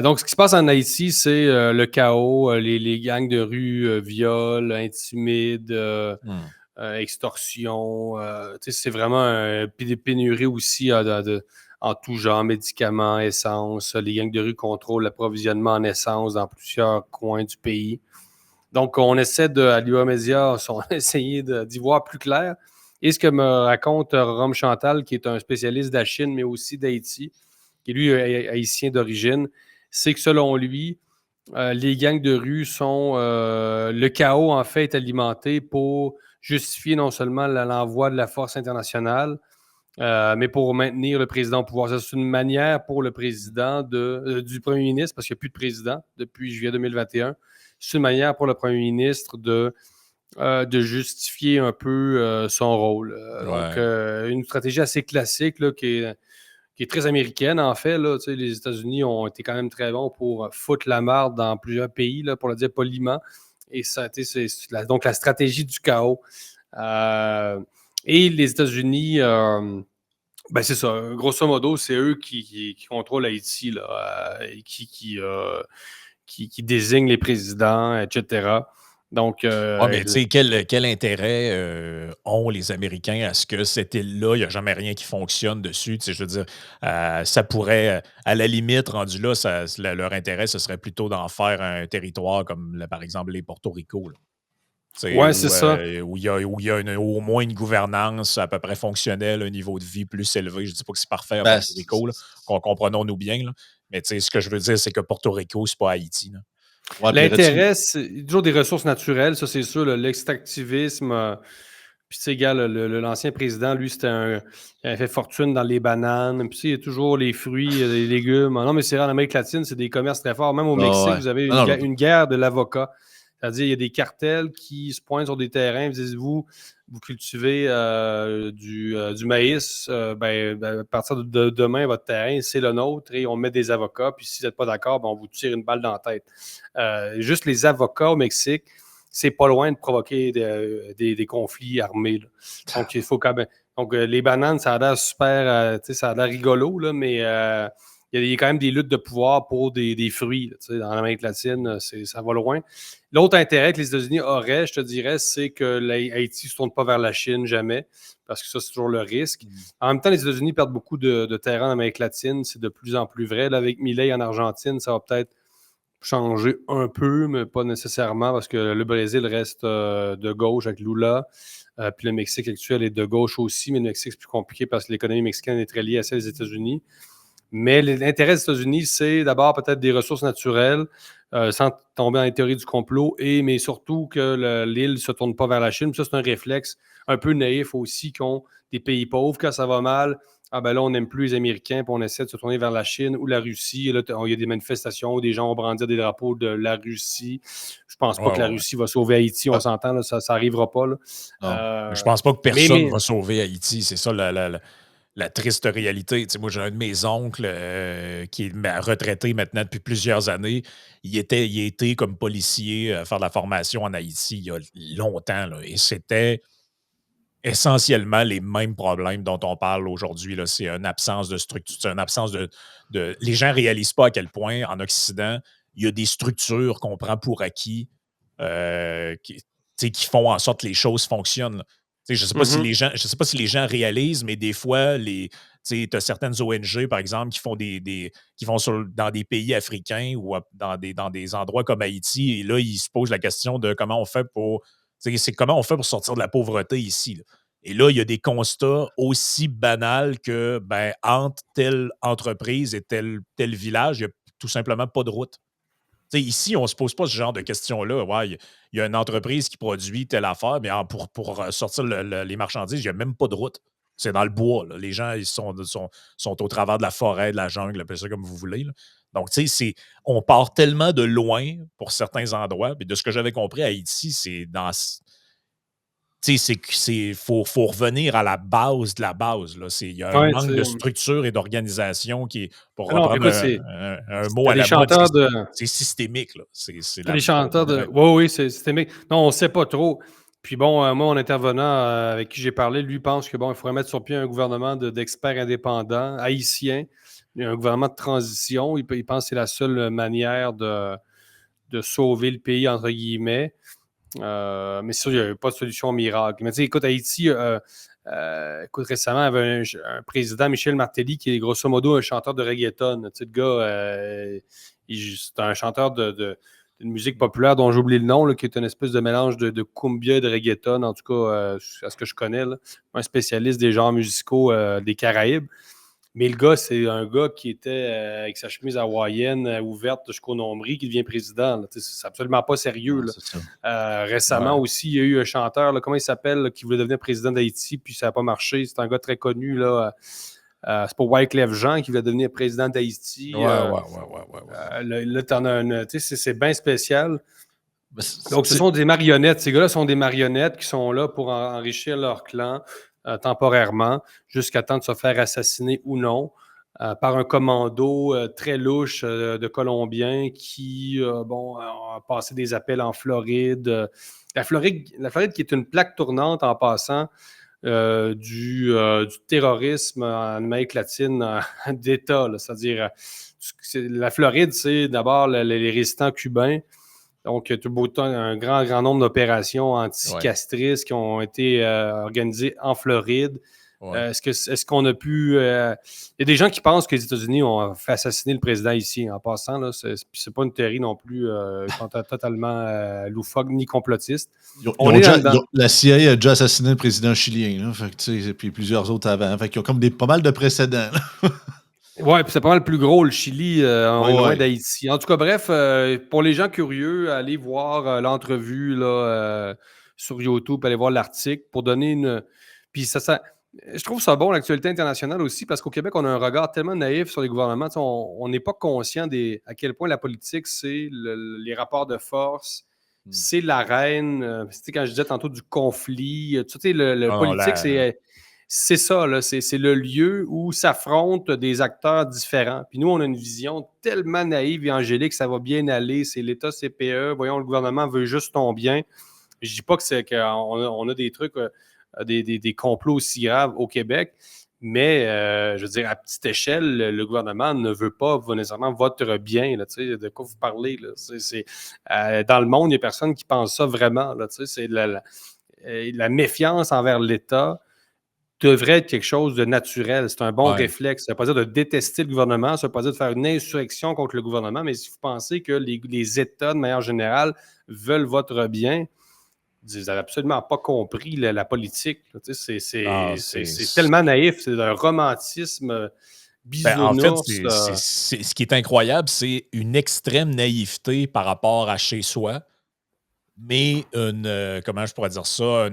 Donc, ce qui se passe en Haïti, c'est le chaos, les gangs de rue, viol, intimide, extorsion. C'est vraiment des pénuries aussi en tout genre, médicaments, essence. Les gangs de rue contrôlent l'approvisionnement en essence dans plusieurs coins du pays. Donc, on essaie à l'UA Média, on a essayé d'y voir plus clair. Et ce que me raconte Rome Chantal, qui est un spécialiste de la Chine, mais aussi d'Haïti, qui est lui haïtien d'origine, c'est que selon lui, les gangs de rue sont... le chaos, en fait, est alimenté pour justifier non seulement l'envoi de la force internationale, mais pour maintenir le président au pouvoir. C'est une manière pour le président du premier ministre, parce qu'il n'y a plus de président depuis juillet 2021, c'est une manière pour le premier ministre de justifier un peu son rôle. Donc, une stratégie assez classique là, qui est très américaine, en fait. Là, les États-Unis ont été quand même très bons pour foutre la marde dans plusieurs pays, là, pour le dire poliment. Et ça a été donc la stratégie du chaos. Et les États-Unis, c'est ça. Grosso modo, c'est eux qui contrôlent Haïti, là, et qui désignent les présidents, etc. Donc, mais tu sais, quel intérêt ont les Américains à ce que cette île-là, il n'y a jamais rien qui fonctionne dessus? Tu sais, je veux dire, ça pourrait, à la limite, rendu là, leur intérêt, ce serait plutôt d'en faire un territoire comme, par exemple, les Porto Rico. Oui, c'est ça. Où il y a au moins une gouvernance à peu près fonctionnelle, un niveau de vie plus élevé. Je ne dis pas que c'est parfait à Porto Rico, comprenons-nous bien. Là. Mais ce que je veux dire, c'est que Porto Rico, c'est pas Haïti. Là. Ouais, puis L'intérêt, c'est toujours des ressources naturelles, ça c'est sûr, l'extractivisme. Puis tu sais, gars, l'ancien président, lui, il avait fait fortune dans les bananes. Puis tu sais, il y a toujours les fruits, les légumes. Non, mais c'est vrai, en Amérique latine, c'est des commerces très forts. Même au Mexique, ouais. vous avez Non, non, une guerre de l'avocat. C'est-à-dire, il y a des cartels qui se pointent sur des terrains et disent, vous cultivez du maïs, à partir de demain, votre terrain, c'est le nôtre et on met des avocats. Puis si vous n'êtes pas d'accord, on vous tire une balle dans la tête. Juste les avocats au Mexique, c'est pas loin de provoquer des conflits armés, là. Donc, il faut quand même. Donc, les bananes, ça a l'air super, ça a l'air rigolo, là, mais il y a quand même des luttes de pouvoir pour des fruits, là, dans l'Amérique latine, ça va loin. L'autre intérêt que les États-Unis auraient, je te dirais, c'est que Haïti ne se tourne pas vers la Chine, jamais, parce que ça, c'est toujours le risque. En même temps, les États-Unis perdent beaucoup de terrain en Amérique latine, c'est de plus en plus vrai. Là, avec Milei en Argentine, ça va peut-être changer un peu, mais pas nécessairement, parce que le Brésil reste de gauche avec Lula, puis le Mexique actuel est de gauche aussi, mais le Mexique, c'est plus compliqué parce que l'économie mexicaine est très liée à celle des États-Unis. Mais l'intérêt des États-Unis, c'est d'abord peut-être des ressources naturelles, sans tomber dans les théories du complot, mais surtout que l'île ne se tourne pas vers la Chine. Puis ça, c'est un réflexe un peu naïf aussi qu'ont des pays pauvres. Quand ça va mal, là, on n'aime plus les Américains, puis on essaie de se tourner vers la Chine ou la Russie. Et là, il y a des manifestations où des gens vont brandir des drapeaux de la Russie. Je pense pas que la Russie va sauver Haïti, on s'entend, là, ça n'arrivera pas. Là. Je pense pas que personne va sauver Haïti. C'est ça la triste réalité. Moi, j'ai un de mes oncles qui est retraité maintenant depuis plusieurs années. Il était comme policier à faire de la formation en Haïti il y a longtemps. Là, et c'était essentiellement les mêmes problèmes dont on parle aujourd'hui. Là. C'est une absence de structure, c'est une absence de. Les gens ne réalisent pas à quel point, en Occident, il y a des structures qu'on prend pour acquis qui font en sorte que les choses fonctionnent. Je ne sais pas si les gens réalisent, mais des fois, tu as certaines ONG, par exemple, qui font qui vont dans des pays africains ou dans des endroits comme Haïti, et là, ils se posent la question de comment on fait pour sortir de la pauvreté ici. Là. Et là, il y a des constats aussi banals que entre telle entreprise et tel village, il n'y a tout simplement pas de route. Ici, on ne se pose pas ce genre de questions-là. Ouais, il y a une entreprise qui produit telle affaire, mais pour sortir les marchandises, il n'y a même pas de route. C'est dans le bois. Là. Les gens ils sont au travers de la forêt, de la jungle, appelez ça comme vous voulez. Là. Donc, on part tellement de loin pour certains endroits. Mais de ce que j'avais compris, Haïti, c'est dans. Il faut revenir à la base de la base. Il y a un manque de structure et d'organisation qui est, pour reprendre un mot à la mode, c'est systémique. Là. C'est les chanteurs de... Oui, c'est systémique. Non, on ne sait pas trop. Puis bon, moi, mon intervenant avec qui j'ai parlé, lui pense que il faudrait mettre sur pied un gouvernement d'experts indépendants, haïtiens, un gouvernement de transition. Il pense que c'est la seule manière de sauver le pays, entre guillemets. Mais ça, il n'y a pas de solution miracle. Mais tu sais, écoute, Haïti, récemment, il y avait un président, Michel Martelly, qui est grosso modo un chanteur de reggaeton. Tu sais, le gars, c'est un chanteur d'une musique populaire dont j'ai oublié le nom, là, qui est une espèce de mélange de cumbia et de reggaeton, en tout cas, à ce que je connais. Là. Un spécialiste des genres musicaux des Caraïbes. Mais le gars, c'est un gars qui était avec sa chemise hawaïenne ouverte jusqu'au nombril qui devient président. Là. C'est absolument pas sérieux. Là. Récemment aussi, il y a eu un chanteur, là, comment il s'appelle, là, qui voulait devenir président d'Haïti, puis ça n'a pas marché. C'est un gars très connu. Là, c'est pas Wyclef Jean qui voulait devenir président d'Haïti. Là, t'en as un. C'est bien spécial. Donc, ce sont des marionnettes. Ces gars-là sont des marionnettes qui sont là pour enrichir leur clan. Temporairement, jusqu'à temps de se faire assassiner ou non par un commando très louche de Colombiens qui ont passé des appels en Floride. La Floride qui est une plaque tournante en passant du terrorisme en Amérique latine d'État. C'est-à-dire, la Floride, c'est d'abord les résistants cubains. Donc, il y a un grand nombre d'opérations anti-castristes qui ont été organisées en Floride. Ouais. Est-ce qu'on a pu... Il y a des gens qui pensent que les États-Unis ont fait assassiner le président ici. En passant, là, c'est pas une théorie non plus totalement loufoque ni complotiste. La CIA a déjà assassiné le président chilien. Là, fait que, puis plusieurs autres avant. Fait qu'ils ont comme pas mal de précédents. Ouais, puis c'est pas mal plus gros, le Chili, on est Oh, loin ouais. d'Haïti. En tout cas, bref, pour les gens curieux, allez voir l'entrevue là, sur YouTube, allez voir l'article pour donner une. Puis je trouve ça bon, l'actualité internationale aussi, parce qu'au Québec, on a un regard tellement naïf sur les gouvernements. Tu sais, on n'est pas conscient à quel point la politique, c'est les rapports de force, Hmm. c'est l'arène. Tu sais, quand je disais tantôt du conflit, tu sais, le Non, politique, c'est ça, là, c'est le lieu où s'affrontent des acteurs différents. Puis nous, on a une vision tellement naïve et angélique, ça va bien aller, c'est l'État CPE, voyons, le gouvernement veut juste ton bien. Je dis pas qu'on a des trucs, des complots aussi graves au Québec, mais je veux dire, à petite échelle, le gouvernement ne veut pas nécessairement votre bien, là, tu sais, de quoi vous parlez, là. Dans le monde, il n'y a personne qui pense ça vraiment, là, tu sais, c'est la méfiance envers l'État devrait être quelque chose de naturel. C'est un bon ouais. réflexe. Ça ne veut pas dire de détester le gouvernement, ça ne veut pas dire de faire une insurrection contre le gouvernement, mais si vous pensez que les États, de manière générale, veulent votre bien, vous n'avez absolument pas compris la politique. Là. Tu sais, Non, c'est tellement naïf, c'est un romantisme Ben, en fait, bisounours. ce qui est incroyable, c'est une extrême naïveté par rapport à chez soi, mais comment je pourrais dire ça,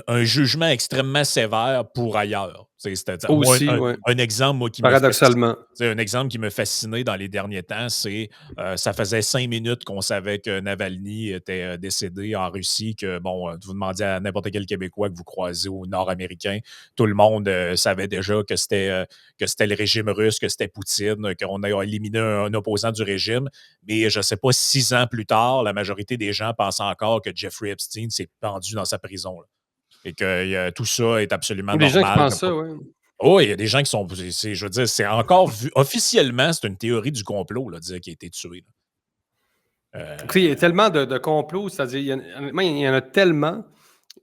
un jugement extrêmement sévère pour ailleurs. C'est-à-dire, moi, Aussi, ouais, un exemple, moi, qui me fascine, paradoxalement. un exemple qui me fascinait dans les derniers temps, c'est ça faisait 5 minutes qu'on savait que Navalny était décédé en Russie, que, bon, vous demandiez à n'importe quel Québécois que vous croisez ou Nord-Américain, tout le monde savait déjà que c'était le régime russe, que c'était Poutine, qu'on a éliminé un opposant du régime. Mais je ne sais pas, 6 ans plus tard, la majorité des gens pensent encore que Jeffrey Epstein s'est pendu dans sa prison. Là. Et que tout ça est absolument Les gens qui normal. pensent ça, oui. Oh, il y a des gens qui sont. Je veux dire, c'est encore vu. Officiellement, c'est une théorie du complot, là, de dire qu'il a été tué. Là. Écoutez, il y a tellement de complots, c'est-à-dire, honnêtement, il y en a tellement.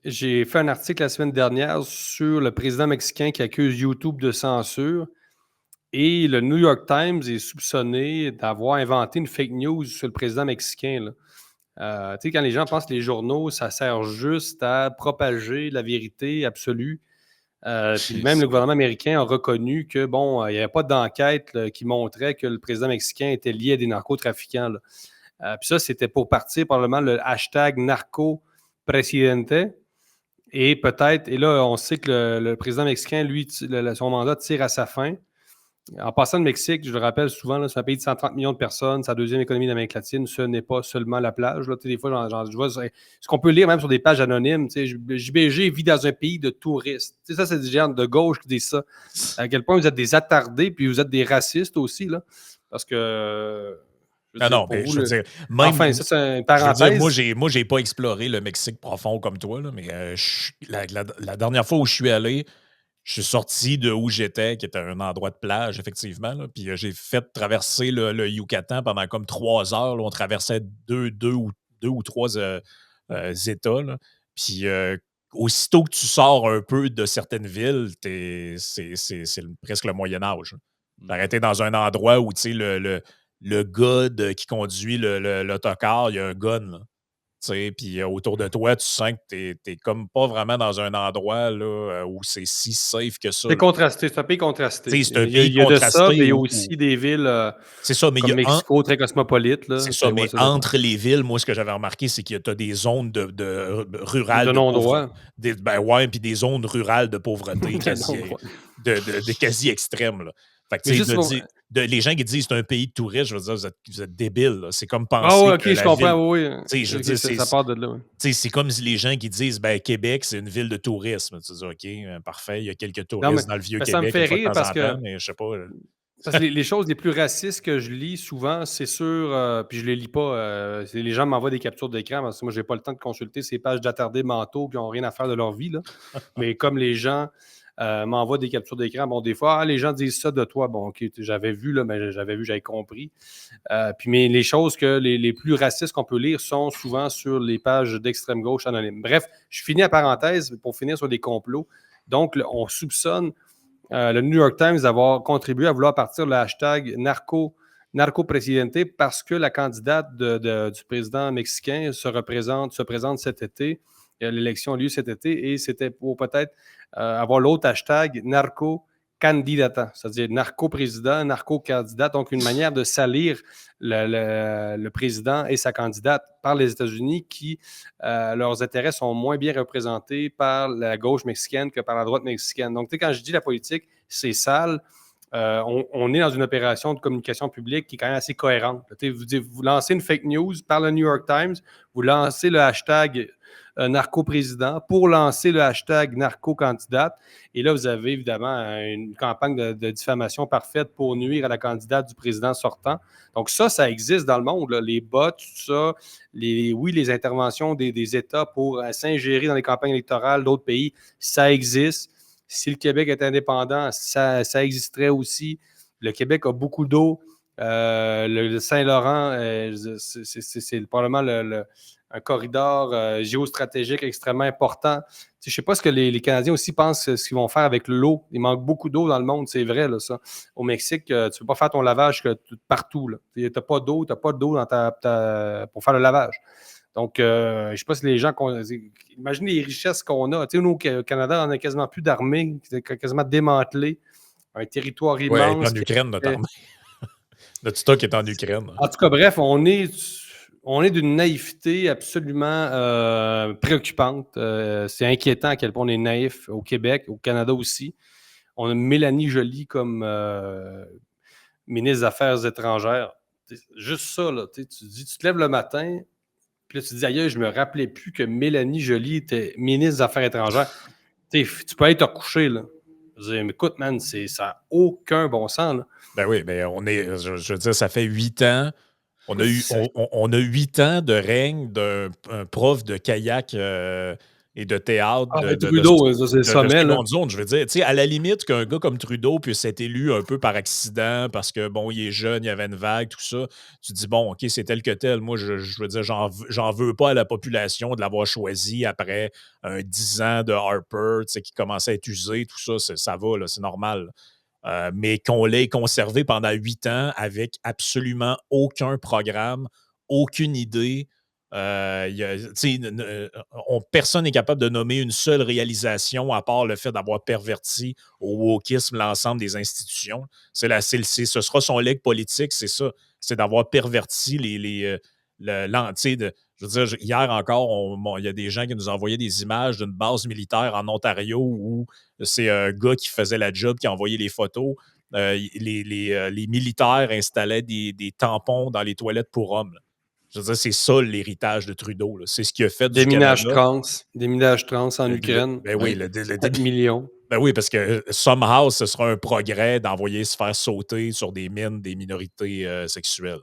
J'ai fait un article la semaine dernière sur le président mexicain qui accuse YouTube de censure et le New York Times est soupçonné d'avoir inventé une fake news sur le président mexicain. Là. Tu sais, quand les gens pensent que les journaux, ça sert juste à propager la vérité absolue. Puis même le gouvernement américain a reconnu que, bon, il n'y avait pas d'enquête là, qui montrait que le président mexicain était lié à des narcotrafiquants. Là. Puis ça, c'était pour partir probablement le hashtag narco presidente. Et peut-être, et là, on sait que le président mexicain, lui, son mandat tire à sa fin. En passant de Mexique, je le rappelle souvent, là, c'est un pays de 130 millions de personnes, sa deuxième économie d'Amérique latine, ce n'est pas seulement la plage. Là. Tu sais, des fois, je vois ce qu'on peut lire même sur des pages anonymes. Tu sais, JBG vit dans un pays de touristes. Tu sais, ça, c'est des gens de gauche qui disent ça. À quel point vous êtes des attardés, puis vous êtes des racistes aussi, là. Parce que, je veux Ah dire, non, pour mais vous, je veux dire, enfin, ça, c'est une je veux dire, parenthèse. moi, j'ai pas exploré le Mexique profond comme toi, là, mais la dernière fois où je suis allé, je suis sorti de où j'étais, qui était un endroit de plage, effectivement. Là, puis j'ai fait traverser le Yucatan pendant comme 3 heures. Là, on traversait deux ou trois États. Là. Puis aussitôt que tu sors un peu de certaines villes, presque le Moyen Âge. Hmm. T'arrêtais dans un endroit où le gars qui conduit l'autocar, il y a un gun. Là. Puis autour de toi, tu sens que t'es comme pas vraiment dans un endroit là, où c'est si safe que ça. C'est Là. contrasté, c'est un pays contrasté. C'est un Il pays y a de ça, mais contrasté il y a où, aussi des villes c'est ça, mais il y comme a Mexico, très cosmopolite. Là. c'est ça, Ouais, mais ça dépend. entre les villes, moi, ce que j'avais remarqué, c'est qu'il y a des zones rurales De de pauvreté. non-droit. Ben ouais, puis des zones rurales de pauvreté De non-droit. de quasi extrême. Là. Fait que, Mais tu sais, juste pour. les gens qui disent que c'est un pays de touristes, je veux dire, vous êtes débiles. Là. C'est comme Ah ouais, penser ok, que je la ville. comprends, oui. Tu sais, je veux Ok, dire, ça part de là. Ouais. c'est comme les gens qui disent ben, Québec, c'est une ville de tourisme. Tu dis, OK, parfait, il y a quelques Non, mais touristes dans le vieux ça me Québec une fait fois de rire temps parce en temps, que mais je sais pas. les choses les plus racistes que je lis souvent, c'est sur. Puis je les lis pas. Les gens m'envoient des captures d'écran parce que moi, j'ai pas le temps de consulter ces pages d'attardés mentaux qui n'ont rien à faire de leur vie. Là. Mais comme les gens m'envoient des captures d'écran, bon, des fois, les gens disent ça de toi. Bon, OK, j'avais vu, là, mais j'avais compris. Mais les choses les plus racistes qu'on peut lire sont souvent sur les pages d'extrême gauche anonyme. Bref, je finis la parenthèse pour finir sur des complots. Donc, on soupçonne le New York Times d'avoir contribué à vouloir partir le hashtag narco presidente parce que la candidate du président mexicain se présente cet été. L'élection a lieu cet été et c'était pour peut-être avoir l'autre hashtag narco candidata, c'est-à-dire narco-président, narco-candidat, donc une manière de salir le président et sa candidate par les États-Unis qui, leurs intérêts sont moins bien représentés par la gauche mexicaine que par la droite mexicaine. Donc, tu sais, quand je dis la politique, c'est sale, on est dans une opération de communication publique qui est quand même assez cohérente. Vous lancez une fake news par le New York Times, vous lancez le hashtag narco-président pour lancer le hashtag narco-candidate. Et là, vous avez évidemment une campagne de diffamation parfaite pour nuire à la candidate du président sortant. Donc ça existe dans le monde, là. Les bots, tout ça, les interventions des États pour s'ingérer dans les campagnes électorales d'autres pays, ça existe. Si le Québec est indépendant, ça existerait aussi. Le Québec a beaucoup d'eau. Le Saint-Laurent, c'est probablement un corridor géostratégique extrêmement important. Je ne sais pas ce que les Canadiens aussi pensent ce qu'ils vont faire avec l'eau. Il manque beaucoup d'eau dans le monde, c'est vrai, là, ça. Au Mexique, tu ne peux pas faire ton lavage partout. Tu n'as pas d'eau, pour faire le lavage. Donc, je ne sais pas si les gens... Imaginez les richesses qu'on a. Tu sais, nous, au Canada, on n'a quasiment plus d'armée, c'est quasiment démantelé. Un territoire Ouais, immense. en Ukraine, notre armée. Notre stock est en Ukraine. En tout cas, bref, on est d'une naïveté absolument préoccupante. C'est inquiétant à quel point on est naïf au Québec, au Canada aussi. On a Mélanie Joly comme ministre des Affaires étrangères. Juste ça, là, tu te lèves le matin, puis là, tu te dis, aïe, je me rappelais plus que Mélanie Joly était ministre des Affaires étrangères. Tu peux aller te recoucher, là. Je dis, mais écoute, man, ça n'a aucun bon sens, là. Ben oui, mais je veux dire, ça fait 8 ans. On a 8 ans de règne d'un prof de kayak et de théâtre Trudeau, ça, c'est le sommet, là. seconde zone. Je veux dire, tu sais, à la limite qu'un gars comme Trudeau puisse être élu un peu par accident parce que, bon, il est jeune, il y avait une vague, tout ça. Tu te dis, bon, OK, c'est tel que tel. Moi, je veux dire, j'en veux pas à la population de l'avoir choisi après 10 ans de Harper, tu sais, qui commençait à être usé, tout ça, ça va, là, c'est normal. Mais qu'on l'ait conservé pendant 8 ans avec absolument aucun programme, aucune idée. Personne n'est capable de nommer une seule réalisation à part le fait d'avoir perverti au wokisme l'ensemble des institutions. Ce sera son legs politique, c'est ça. C'est d'avoir perverti je veux dire, hier encore, il y a des gens qui nous envoyaient des images d'une base militaire en Ontario où c'est un gars qui faisait la job, qui envoyait les photos. Les militaires installaient des tampons dans les toilettes pour hommes, là. Je veux dire, c'est ça l'héritage de Trudeau, là. C'est ce qu'il a fait du Canada. Des minages trans en Ukraine. Ben oui, 7 millions. Ben oui, parce que somehow, ce sera un progrès d'envoyer se faire sauter sur des mines des minorités sexuelles.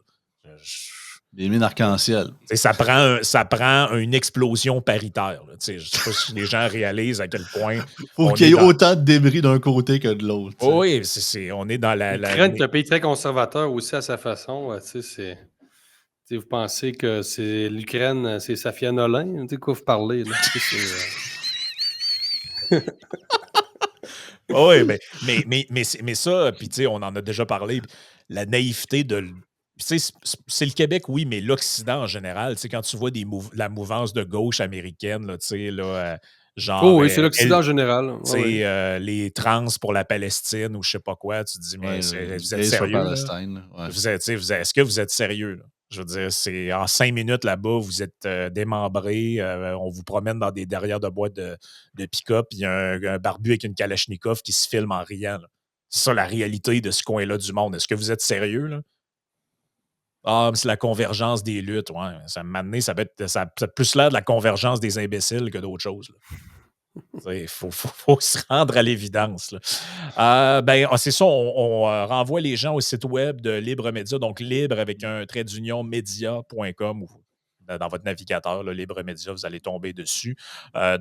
Des mines arc-en-ciel. Ça prend une explosion paritaire. Je ne sais pas si les gens réalisent à quel point. Faut qu'il y ait autant de débris d'un côté que de l'autre. Oh oui, on est dans l'Ukraine, qui est un pays très conservateur aussi à sa façon. Vous pensez que c'est l'Ukraine, c'est Safia Nolin? Quoi vous parlez? Oui, mais ça, puis on en a déjà parlé, la naïveté de... C'est le Québec, oui, mais l'Occident en général, quand tu vois la mouvance de gauche américaine, là, genre... Oh oui, c'est l'Occident en général. Les trans pour la Palestine ou je sais pas quoi, tu te dis, mais vous êtes sérieux? Est-ce que vous êtes sérieux, là? Je veux dire, c'est en 5 minutes là-bas, vous êtes démembrés, on vous promène dans des derrière de boîtes de pick-up, il y a un barbu avec une Kalachnikov qui se filme en riant, là. C'est ça la réalité de ce coin-là du monde. Est-ce que vous êtes sérieux, là? Ah, mais c'est la convergence des luttes, ouais. Ça a plus l'air de la convergence des imbéciles que d'autres choses, là. Il faut se rendre à l'évidence, là. C'est ça, on renvoie les gens au site web de Libre Média, donc libre avec un trait d'union média.com ou dans votre navigateur, là, Libre Média, vous allez tomber dessus.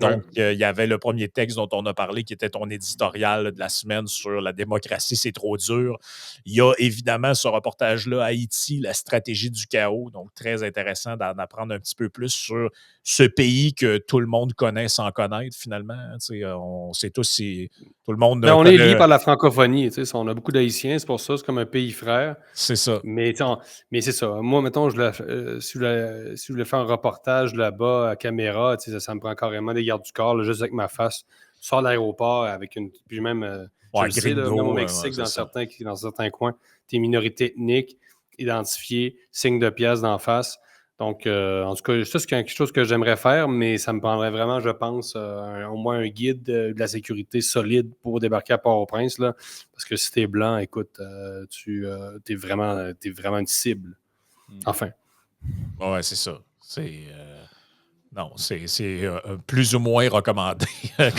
Donc, il y avait le premier texte dont on a parlé qui était ton éditorial de la semaine sur la démocratie, c'est trop dur. Il y a évidemment ce reportage-là, Haïti, la stratégie du chaos. Donc, très intéressant d'en apprendre un petit peu plus sur ce pays que tout le monde connaît sans connaître, finalement. On sait tous si tout le monde... on est lié par la francophonie. On a beaucoup d'Haïtiens, c'est pour ça, c'est comme un pays frère. C'est ça. Mais c'est ça. Moi, mettons, si je voulais faire un reportage là-bas à caméra, ça me prend carrément des gardes du corps, là, juste avec ma face. sors de l'aéroport avec une. Puis même, je Ouais, le sais, là, même gringo, au ouais, Mexique, c'est ça. dans certains coins, tes minorités ethniques identifiées, signe de pièce d'en face. Donc, en tout cas, ça, c'est quelque chose que j'aimerais faire, mais ça me prendrait vraiment, je pense, au moins un guide de la sécurité solide pour débarquer à Port-au-Prince, là. Parce que si t'es blanc, écoute, t'es vraiment une cible. Mm. Enfin. Ouais, c'est ça. Non, c'est plus ou moins recommandé,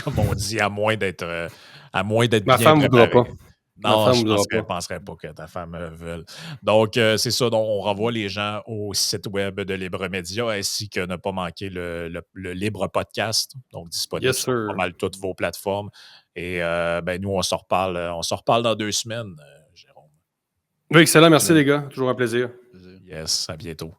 comme on dit, à moins d'être Ma bien femme ne voudra pas. préparé. Ma Non, femme je ne voudra pas. penserais pas que ta femme veuille. Donc, c'est ça. Donc, on renvoie les gens au site web de Libre Média ainsi que ne pas manquer le Libre Podcast, donc disponible Yes, sur pas sir. mal toutes vos plateformes. Et ben, nous, on s'en reparle dans 2 semaines, Jérôme. Oui, excellent. Merci, Ouais. les gars. Toujours un plaisir. Plaisir. Yes, à bientôt.